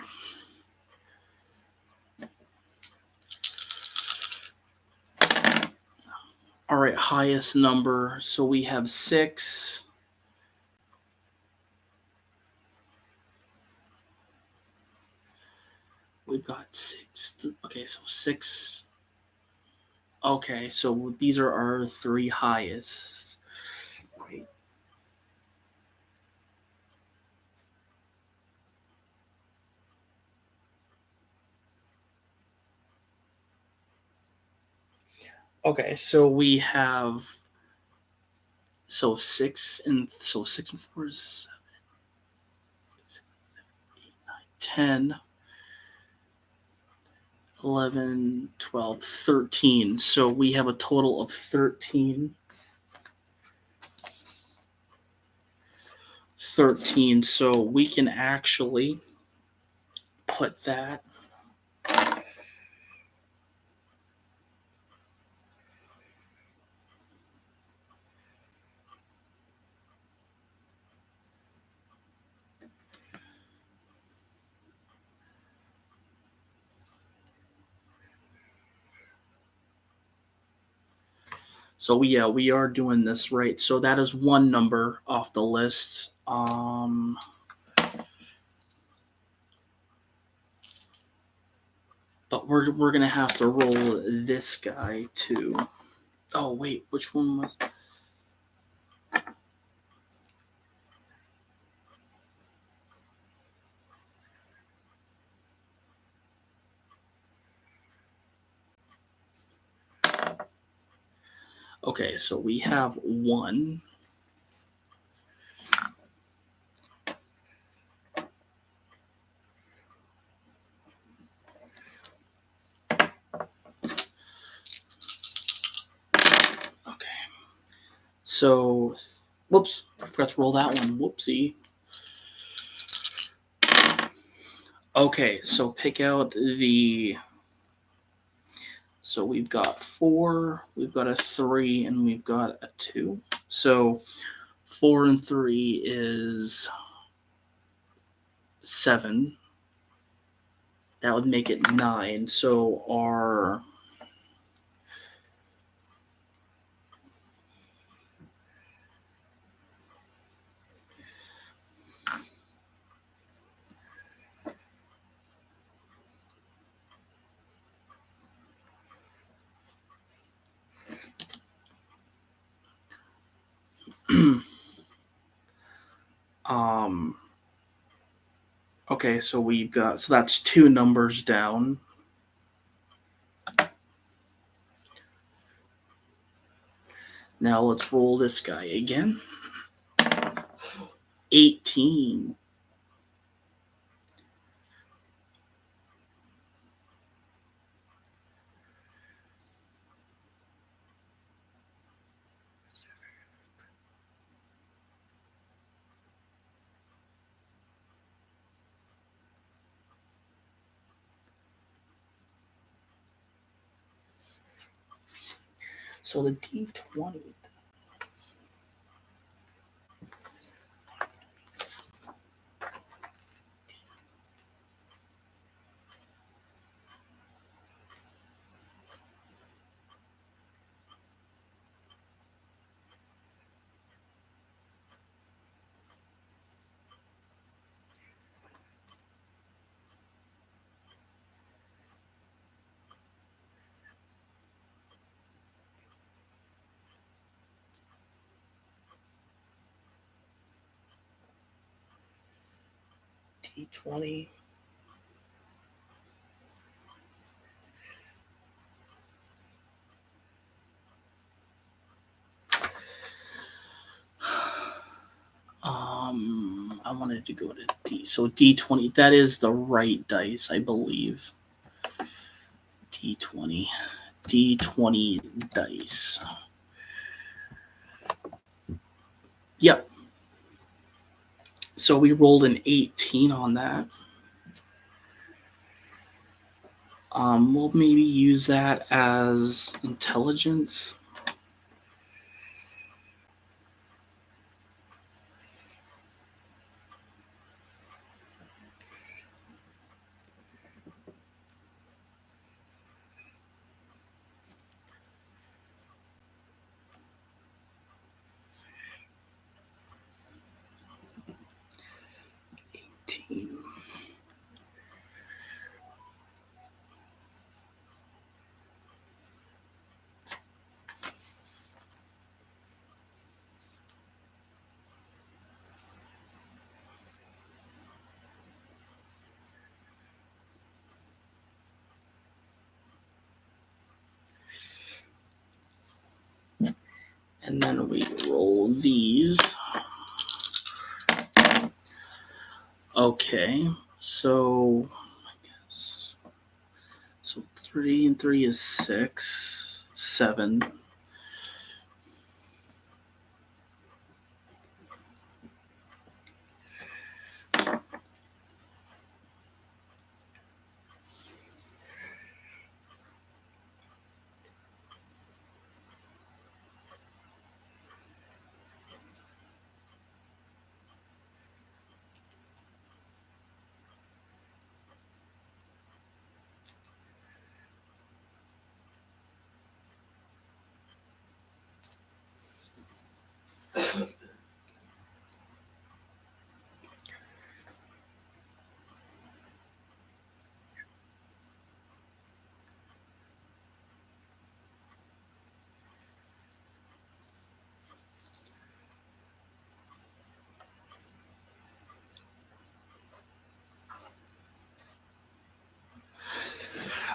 All right. Highest number. So we have 6. We've got 6. Okay. So 6. Okay. So these are our 3 highest. Right. Okay. So we have. So 6 and 4 is 7, 8, 9, 10. 11, 12, 13. So we have a total of 13. 13. So we can actually put that. So we are doing this right. So that is one number off the list. But we're gonna have to roll this guy too. Oh wait, which one was? Okay, so we have 1. Okay. So, whoops, I forgot to roll that one. Whoopsie. Okay, so pick out the. So we've got 4, we've got a 3, and we've got a 2. So 4 and 3 is 7. That would make it 9. So our. Okay, so we've got. So that's 2 numbers down. Now let's roll this guy again. 18. So the D20. D20. I wanted to go to D. So D20. That is the right dice, I believe. D20. D20 dice. Yep. So we rolled an 18 on that. We'll maybe use that as intelligence. And then we roll these. Okay, so I guess so 3 and 3 is 6, 7.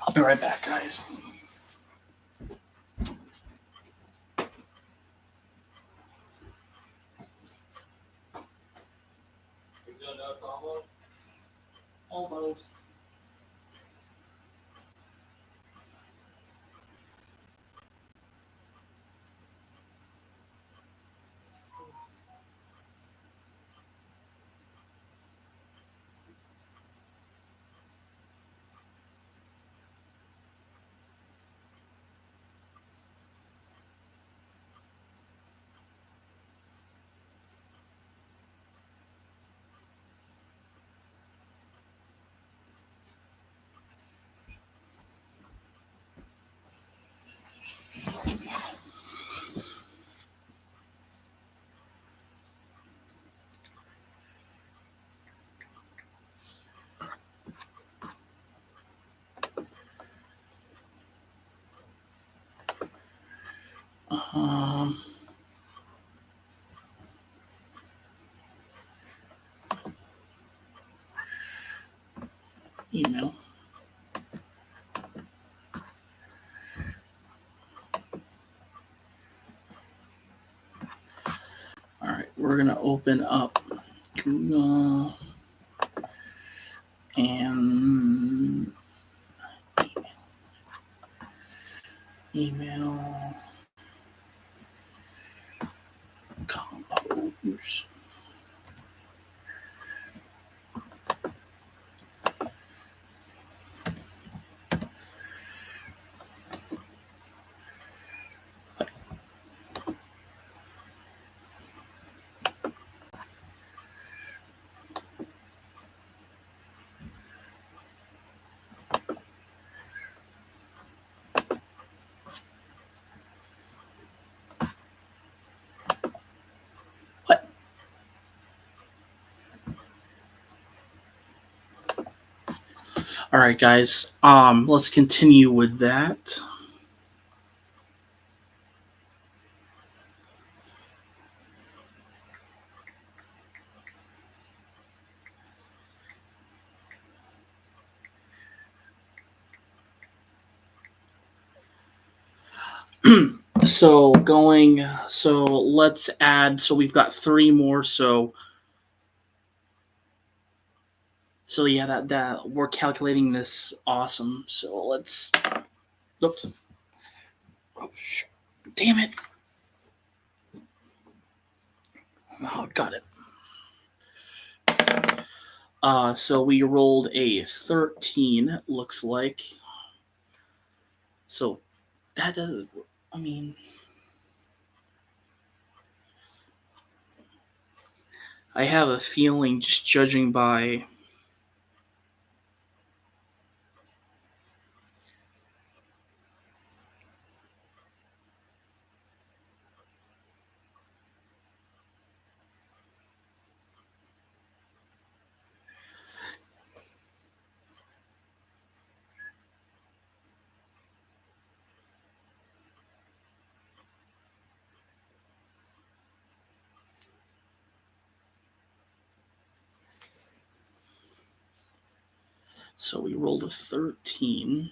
I'll be right back, guys. Almost. Email. All right, we're gonna open up Google and email compose. All right, guys. Let's continue with that. So let's add. So we've got three more. So yeah, that we're calculating this. Awesome. So let's. Oops. Oh, damn it. Oh, got it. So we rolled a 13. It looks like. So that does. I mean, I have a feeling, just judging by. So we rolled a 13.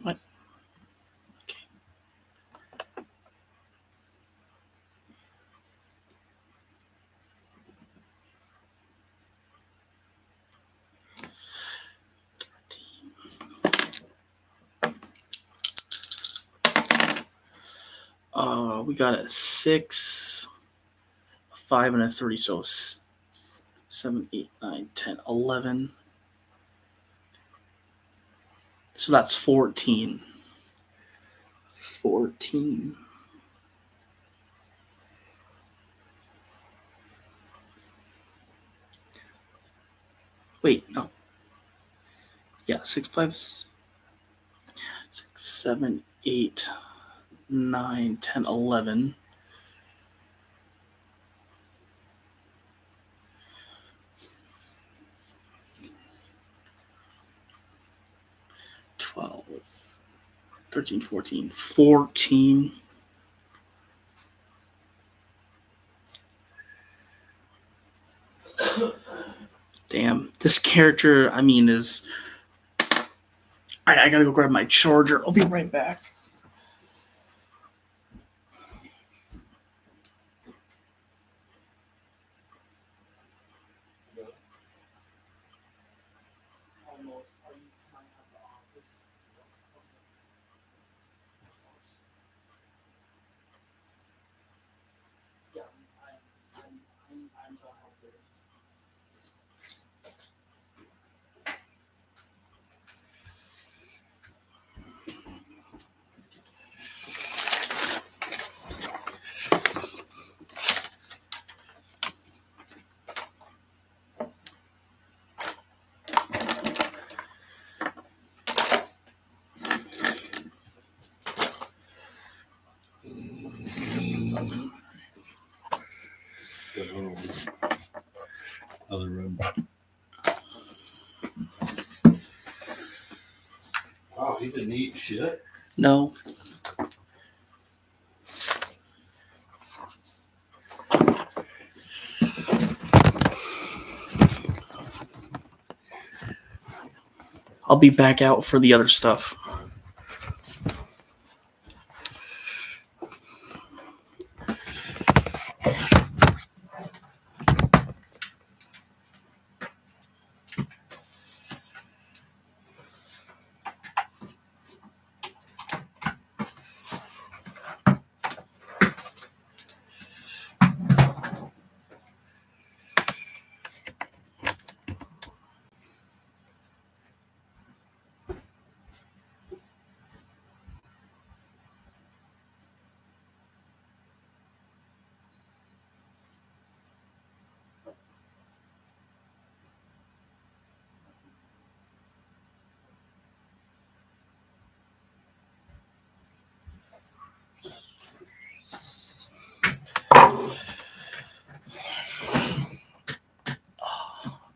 What? Okay. We got a 6, a 5, and a 3. So 7, 8, 9, 10, 11. So that's 14. 14. Wait, no. Yeah, 6, 5, 6, 7, 8, 9, 10, 11. 12, 13, 14. 14. Damn. This character, I mean, is. Alright, I gotta go grab my charger. I'll be right back. Other room. Oh, he didn't eat shit? No. I'll be back out for the other stuff.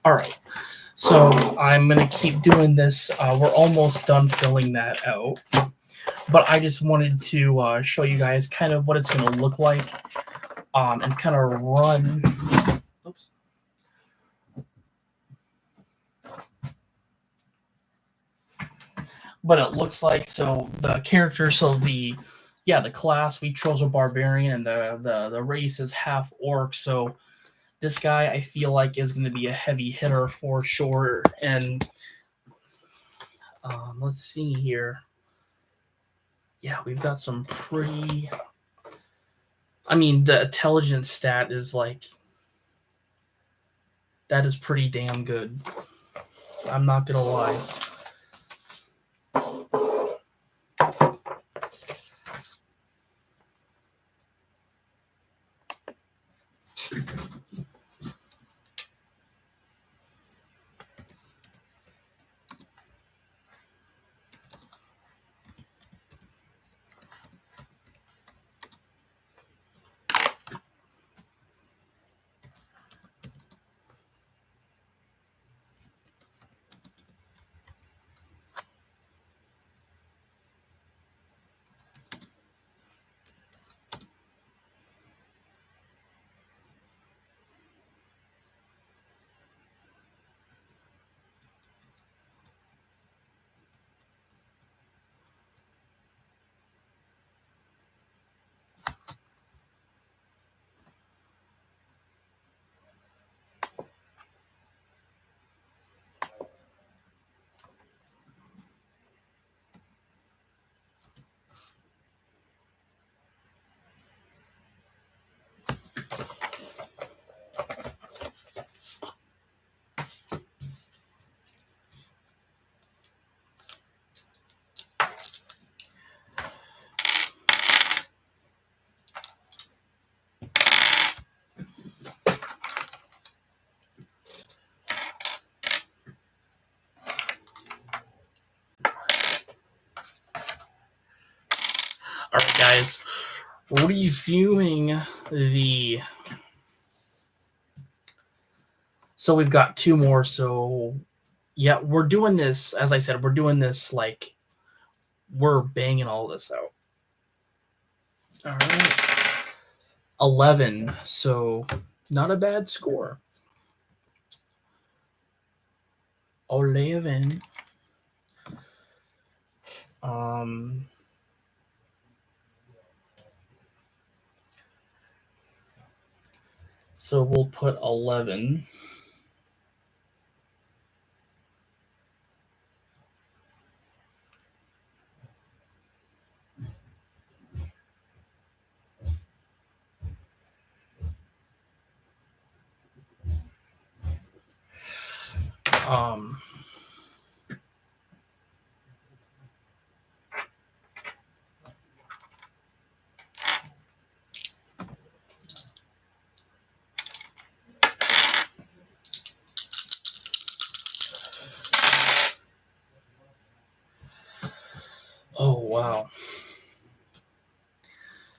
All right. So I'm going to keep doing this. We're almost done filling that out. But I just wanted to show you guys kind of what it's going to look like and kind of run. Oops. But it looks like, so the character, so the class, we chose a barbarian, and the race is half orc. So this guy, I feel like, is going to be a heavy hitter for sure. And let's see here. Yeah, we've got some pretty. I mean, the intelligence stat is like, that is pretty damn good. I'm not gonna lie. All right, guys. Resuming the. So we've got two more. So yeah, we're doing this. As I said, we're doing this like we're banging all this out. All right. 11. So not a bad score. 11. So we'll put 11. Oh, wow.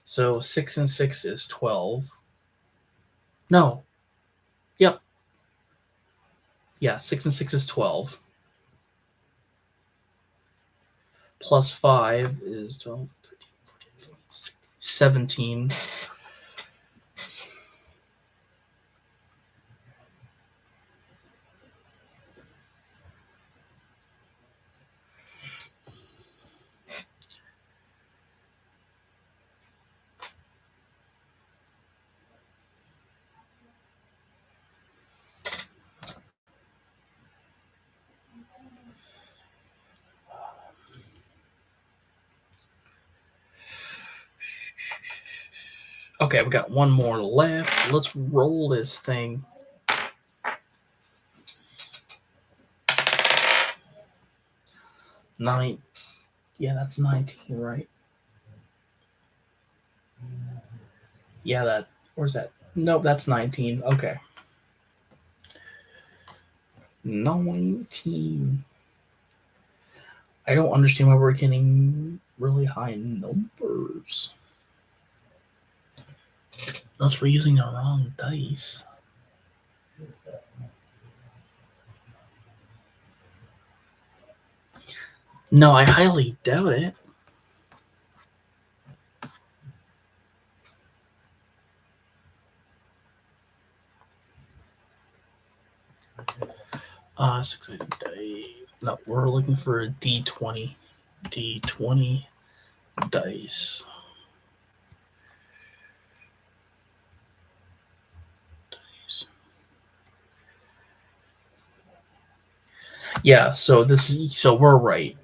So 6 and 6 is 12. No. Yep. Yeah, 6 and 6 is 12. Plus 5 is 12, 13, 14, 15, 16, 17. Okay, we got one more left. Let's roll this thing. Nine. Yeah, that's 19, right? Yeah, that. Where's that? Nope, that's 19. Okay. 19. I don't understand why we're getting really high numbers. Unless we're using the wrong dice. No, I highly doubt it. Six-sided die. No, we're looking for a D20. D20 dice. Yeah, so we're right.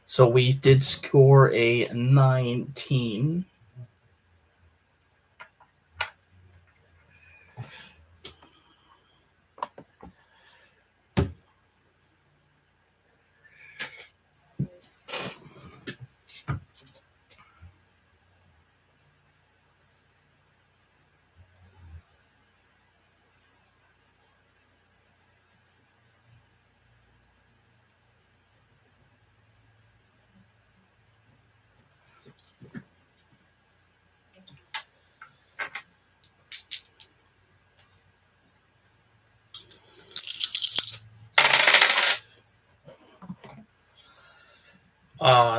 So we did score a 19.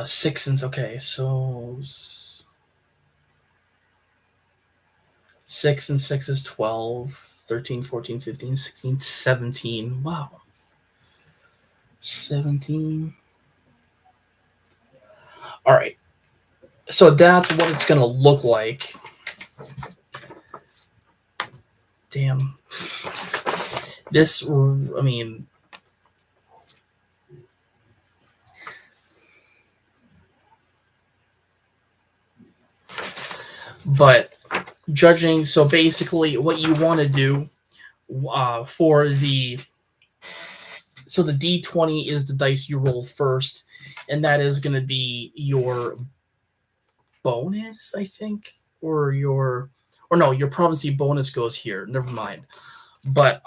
Six and okay, so 6 and 6 is 12, 13, 14, 15, 16, 17. Wow. 17. All right. So that's what it's going to look like. Damn. This, I mean, but judging, so basically what you want to do for the D20 is the dice you roll first, and that is going to be your bonus, I think, or your province bonus goes here. Never mind. But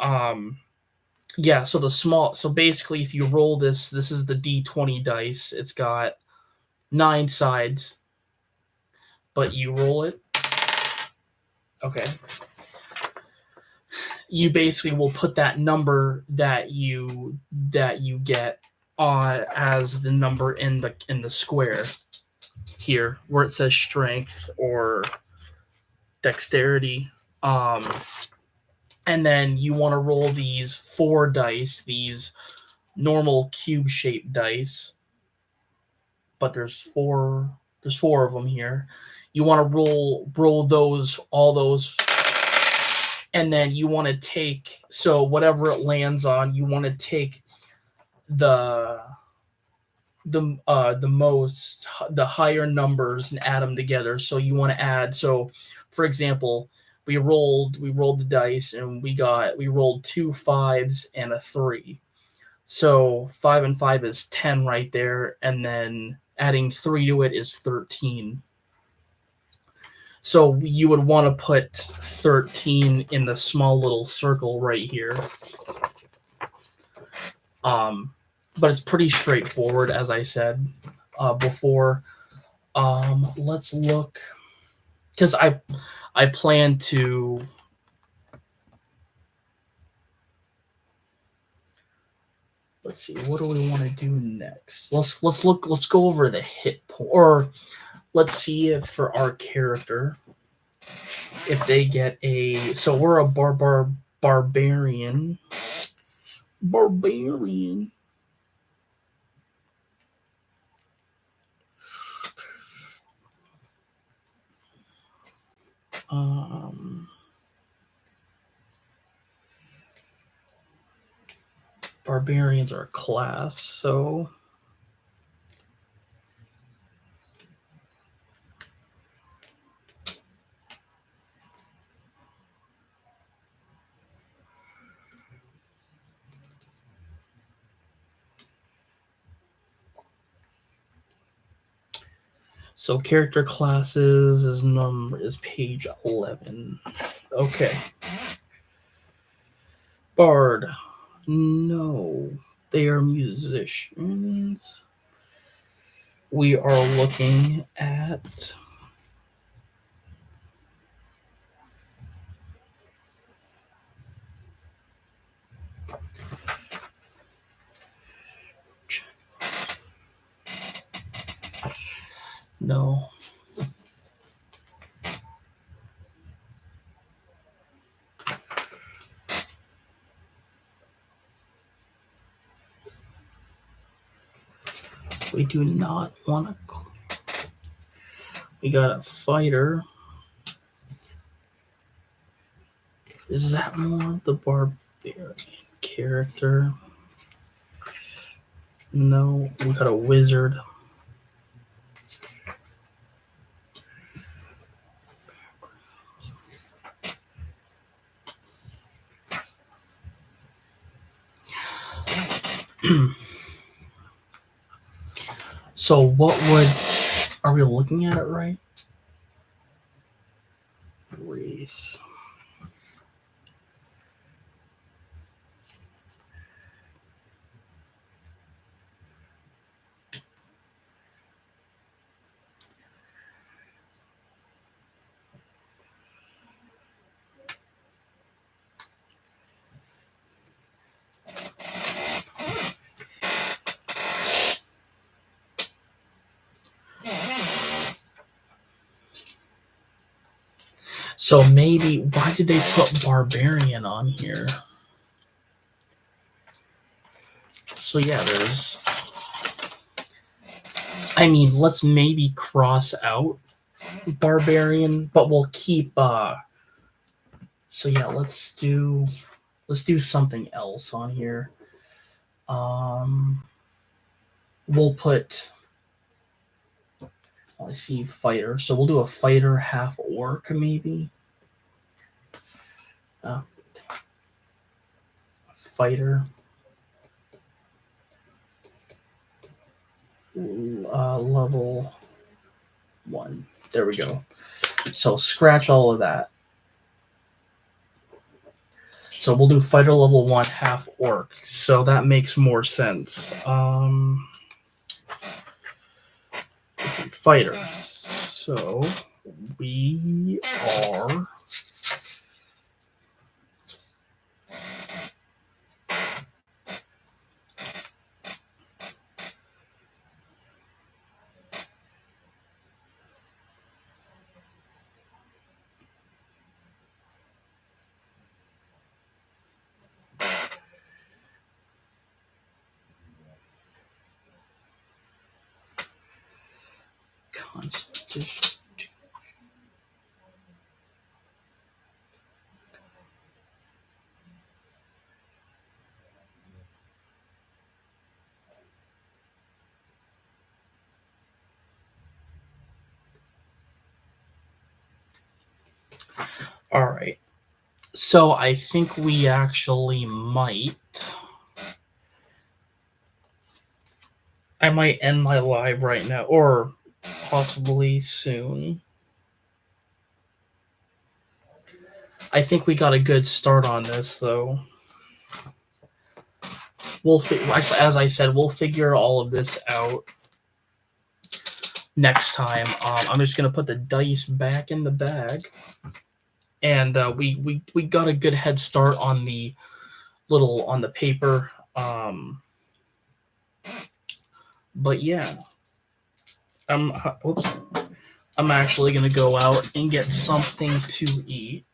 yeah, so basically if you roll this is the D20 dice. It's got 9 sides, but you roll it. Okay. You basically will put that number that you get as the number in the square here where it says strength or dexterity. And then you want to roll these 4 dice, these normal cube-shaped dice, but there's four of them here. You want to roll all those, and then you want to take, so whatever it lands on, you want to take the higher numbers and add them together. So you want to add, so for example, we rolled the dice and we rolled 2 5s and a 3. So 5 and 5 is 10 right there, and then adding 3 to it is 13. So you would want to put 13 in the small little circle right here. But it's pretty straightforward, as I said before. Let's look, because I plan to. Let's see. What do we want to do next? Let's go over the hit point, or let's see if for our character, if they get a. So we're a barbarian. Barbarian. Barbarians are a class, so character classes is page 11. Okay. Bard. No, they are musicians. We are looking at know. We do not want to. We got a fighter. Is that more of the barbarian character? No, we got a wizard. So what would... Are we looking at it right? Race. So maybe... Why did they put barbarian on here? So yeah, there's... I mean, let's maybe cross out barbarian, but we'll keep... So yeah, let's do something else on here. We'll put... I see fighter, so we'll do a fighter half orc maybe. Fighter. Level 1. There we go. So scratch all of that. So we'll do fighter level 1 half orc. So that makes more sense. Let's see, fighter. So we are... Constitution. All right. So I think we actually might... I might end my live right now, or possibly soon. I think we got a good start on this, though. As I said, we'll figure all of this out next time. I'm just gonna put the dice back in the bag, and we got a good head start on the paper. But yeah, oops. I'm actually gonna go out and get something to eat.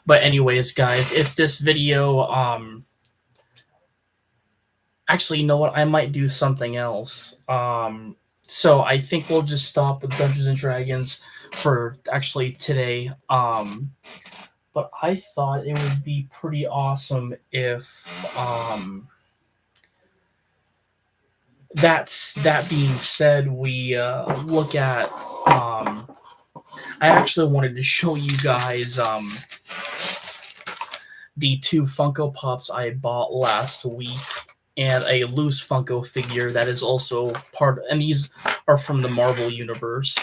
But anyways, guys, if this video actually, you know what? I might do something else. So I think we'll just stop with Dungeons and Dragons for actually today. But I thought it would be pretty awesome if that being said, we look at I actually wanted to show you guys the two Funko Pops I bought last week and a loose Funko figure that is also part, and these are from the Marvel Universe.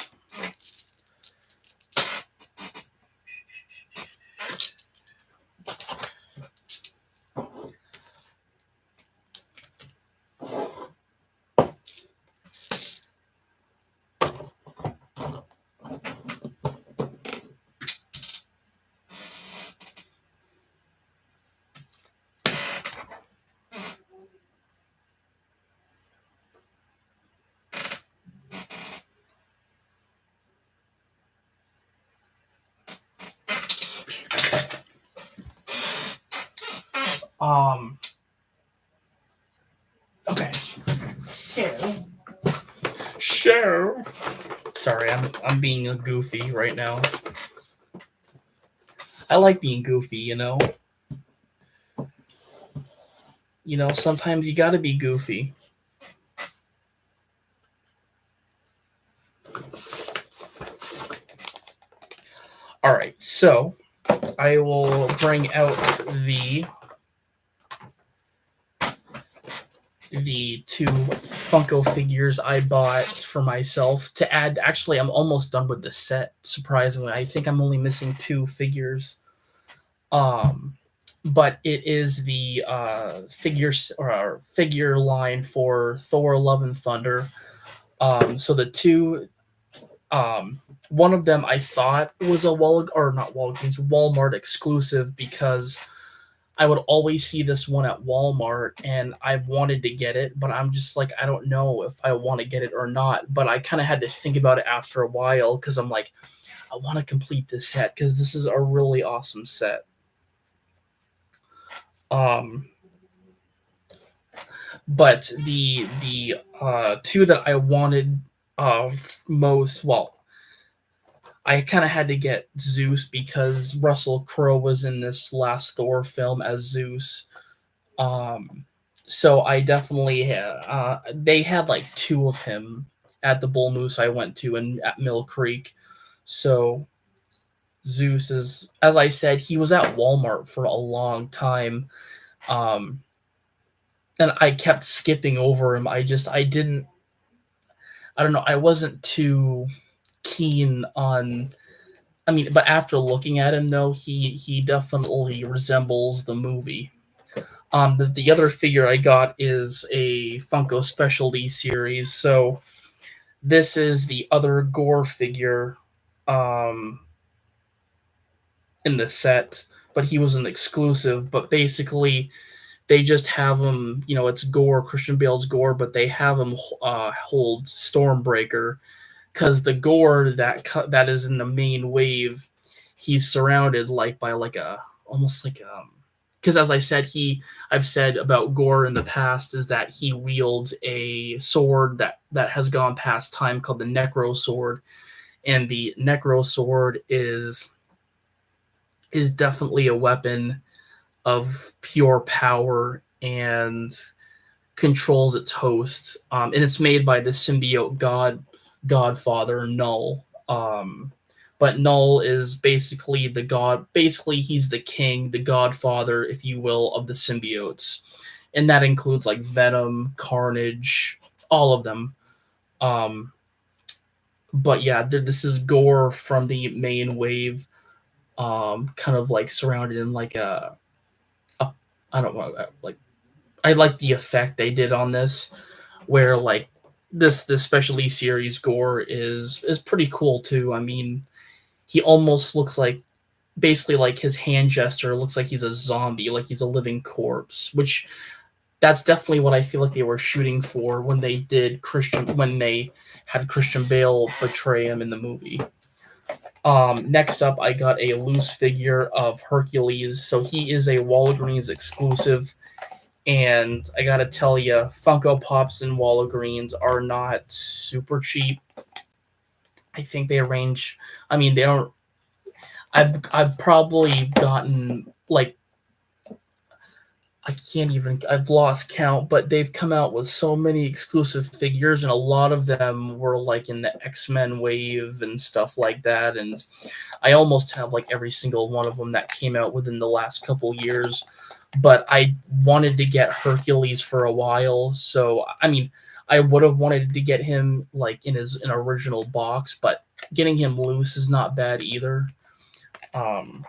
Okay. So sorry, I'm being a goofy right now. I like being goofy, you know. You know, sometimes you gotta be goofy. All right, so I will bring out the two Funko figures I bought for myself to add. Actually, I'm almost done with the set, surprisingly. I think I'm only missing two figures. But it is the figure line for Thor: Love and Thunder. So the two, one of them I thought was a Walmart exclusive because I would always see this one at Walmart and I wanted to get it, but I'm just like, I don't know if I want to get it or not. But I kind of had to think about it after a while because I'm like, I want to complete this set because this is a really awesome set. But the two that I wanted most, well, I kind of had to get Zeus because Russell Crowe was in this last Thor film as Zeus. So I definitely they had like two of him at the Bull Moose I went to and at Mill Creek. So Zeus is, as I said, he was at Walmart for a long time. And I kept skipping over him. I don't know, I wasn't too keen on, I mean, but after looking at him though, he definitely resembles the movie. The other figure I got is a Funko Specialty series. So this is the other Gore figure in the set, but he was an exclusive. But basically, they just have him, you know, it's Gore, Christian Bale's Gore, but they have him hold Stormbreaker because the Gore that is in the main wave, he's surrounded like by like a almost like because as I said, I've said about Gore in the past is that he wields a sword that has gone past time called the Necro Sword, and the Necro Sword is definitely a weapon of pure power and controls its host. And it's made by the symbiote godfather Null. But Null is basically the god. Basically, he's the king, the godfather, if you will, of the symbiotes, and that includes like Venom, Carnage, all of them. But yeah, this is Gore from the main wave, kind of like surrounded in like a I don't know, like I like the effect they did on this, where like this specialty series Gore is pretty cool too. I mean, he almost looks like basically like his hand gesture looks like he's a zombie, like he's a living corpse, which that's definitely what I feel like they were shooting for when they had Christian Bale betray him in the movie. Next up, I got a loose figure of Hercules. So he is a Walgreens exclusive. And I gotta tell you, Funko Pops and Walgreens are not super cheap. I think they range. I mean, they don't. I've probably gotten like I can't even. I've lost count, but they've come out with so many exclusive figures, and a lot of them were like in the X-Men wave and stuff like that. And I almost have like every single one of them that came out within the last couple years. But I wanted to get Hercules for a while, so I mean, I would have wanted to get him like in his an original box, but getting him loose is not bad either. Um,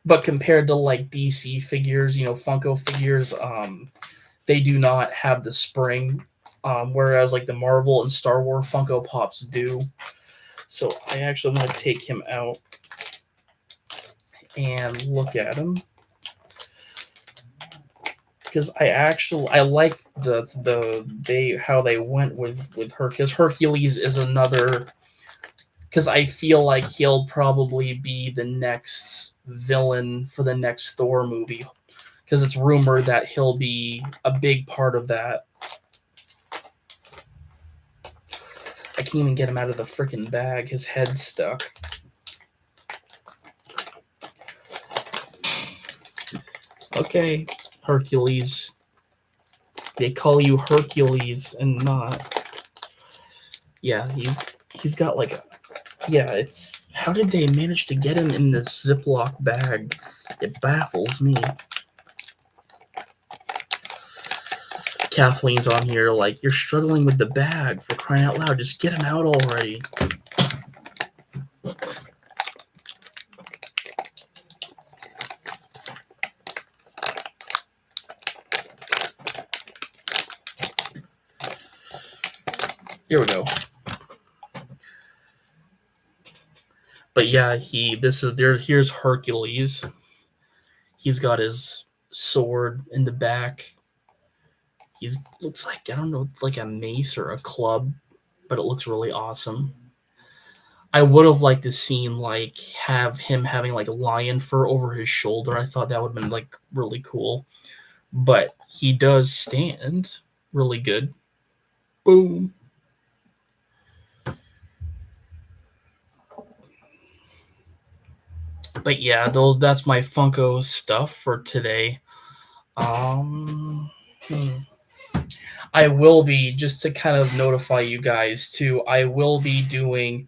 but compared to like DC figures, Funko figures, they do not have the spring, whereas like the Marvel and Star Wars Funko Pops do. So I actually want to take him out and look at him because I like how they went with her, because Hercules is another, because I feel like he'll probably be the next villain for the next Thor movie, because it's rumored that he'll be a big part of that. I can't even get him out of the freaking bag. His head's stuck. Okay, Hercules. They call you Hercules and not. Yeah, he's got like a. Yeah, it's. How did they manage to get him in this Ziploc bag? It baffles me. Kathleen's on here like, you're struggling with the bag, for crying out loud. Just get him out already. Here we go. But yeah, here's Hercules. He's got his sword in the back. He's looks like, I don't know, it's like a mace or a club, but it looks really awesome. I would have liked to seen like have him having like lion fur over his shoulder. I thought that would have been like really cool. But he does stand really good. Boom. But yeah, that's my Funko stuff for today. Um I will be, just to kind of notify you guys too, I will be doing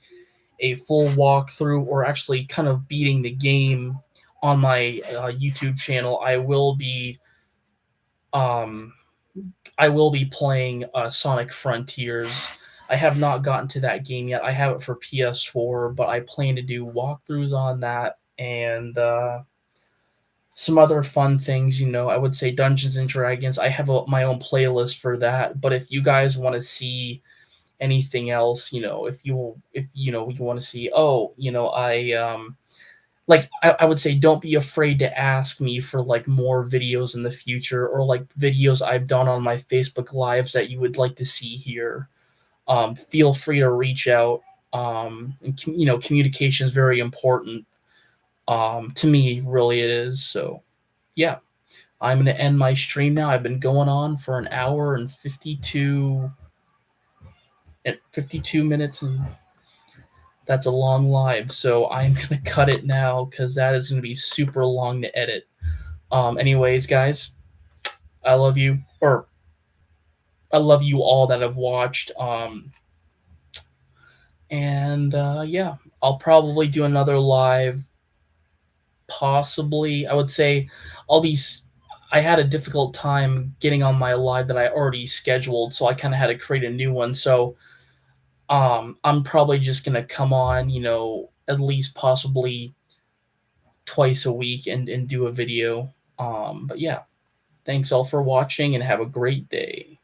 a full walkthrough, or actually kind of beating the game on my YouTube channel. Um, I will be playing Sonic Frontiers. I have not gotten to that game yet. I have it for PS4, but I plan to do walkthroughs on that, and some other fun things. I would say Dungeons and Dragons. I have my own playlist for that. But if you guys want to see anything else, if you want to see, I would say, don't be afraid to ask me for like more videos in the future, or like videos I've done on my Facebook lives that you would like to see here. Feel free to reach out. Communication is very important. To me, really it is. So yeah, I'm going to end my stream now. I've been going on for an hour and 52 minutes, and that's a long live. So I'm going to cut it now, because that is going to be super long to edit. Anyways, guys, I love you, or I love you all that have watched. Yeah, I'll probably do another live. Possibly, I would say I'll be. I had a difficult time getting on my live that I already scheduled, so I kind of had to create a new one. So I'm probably just gonna come on, at least possibly twice a week, and do a video. But yeah, thanks all for watching, and have a great day.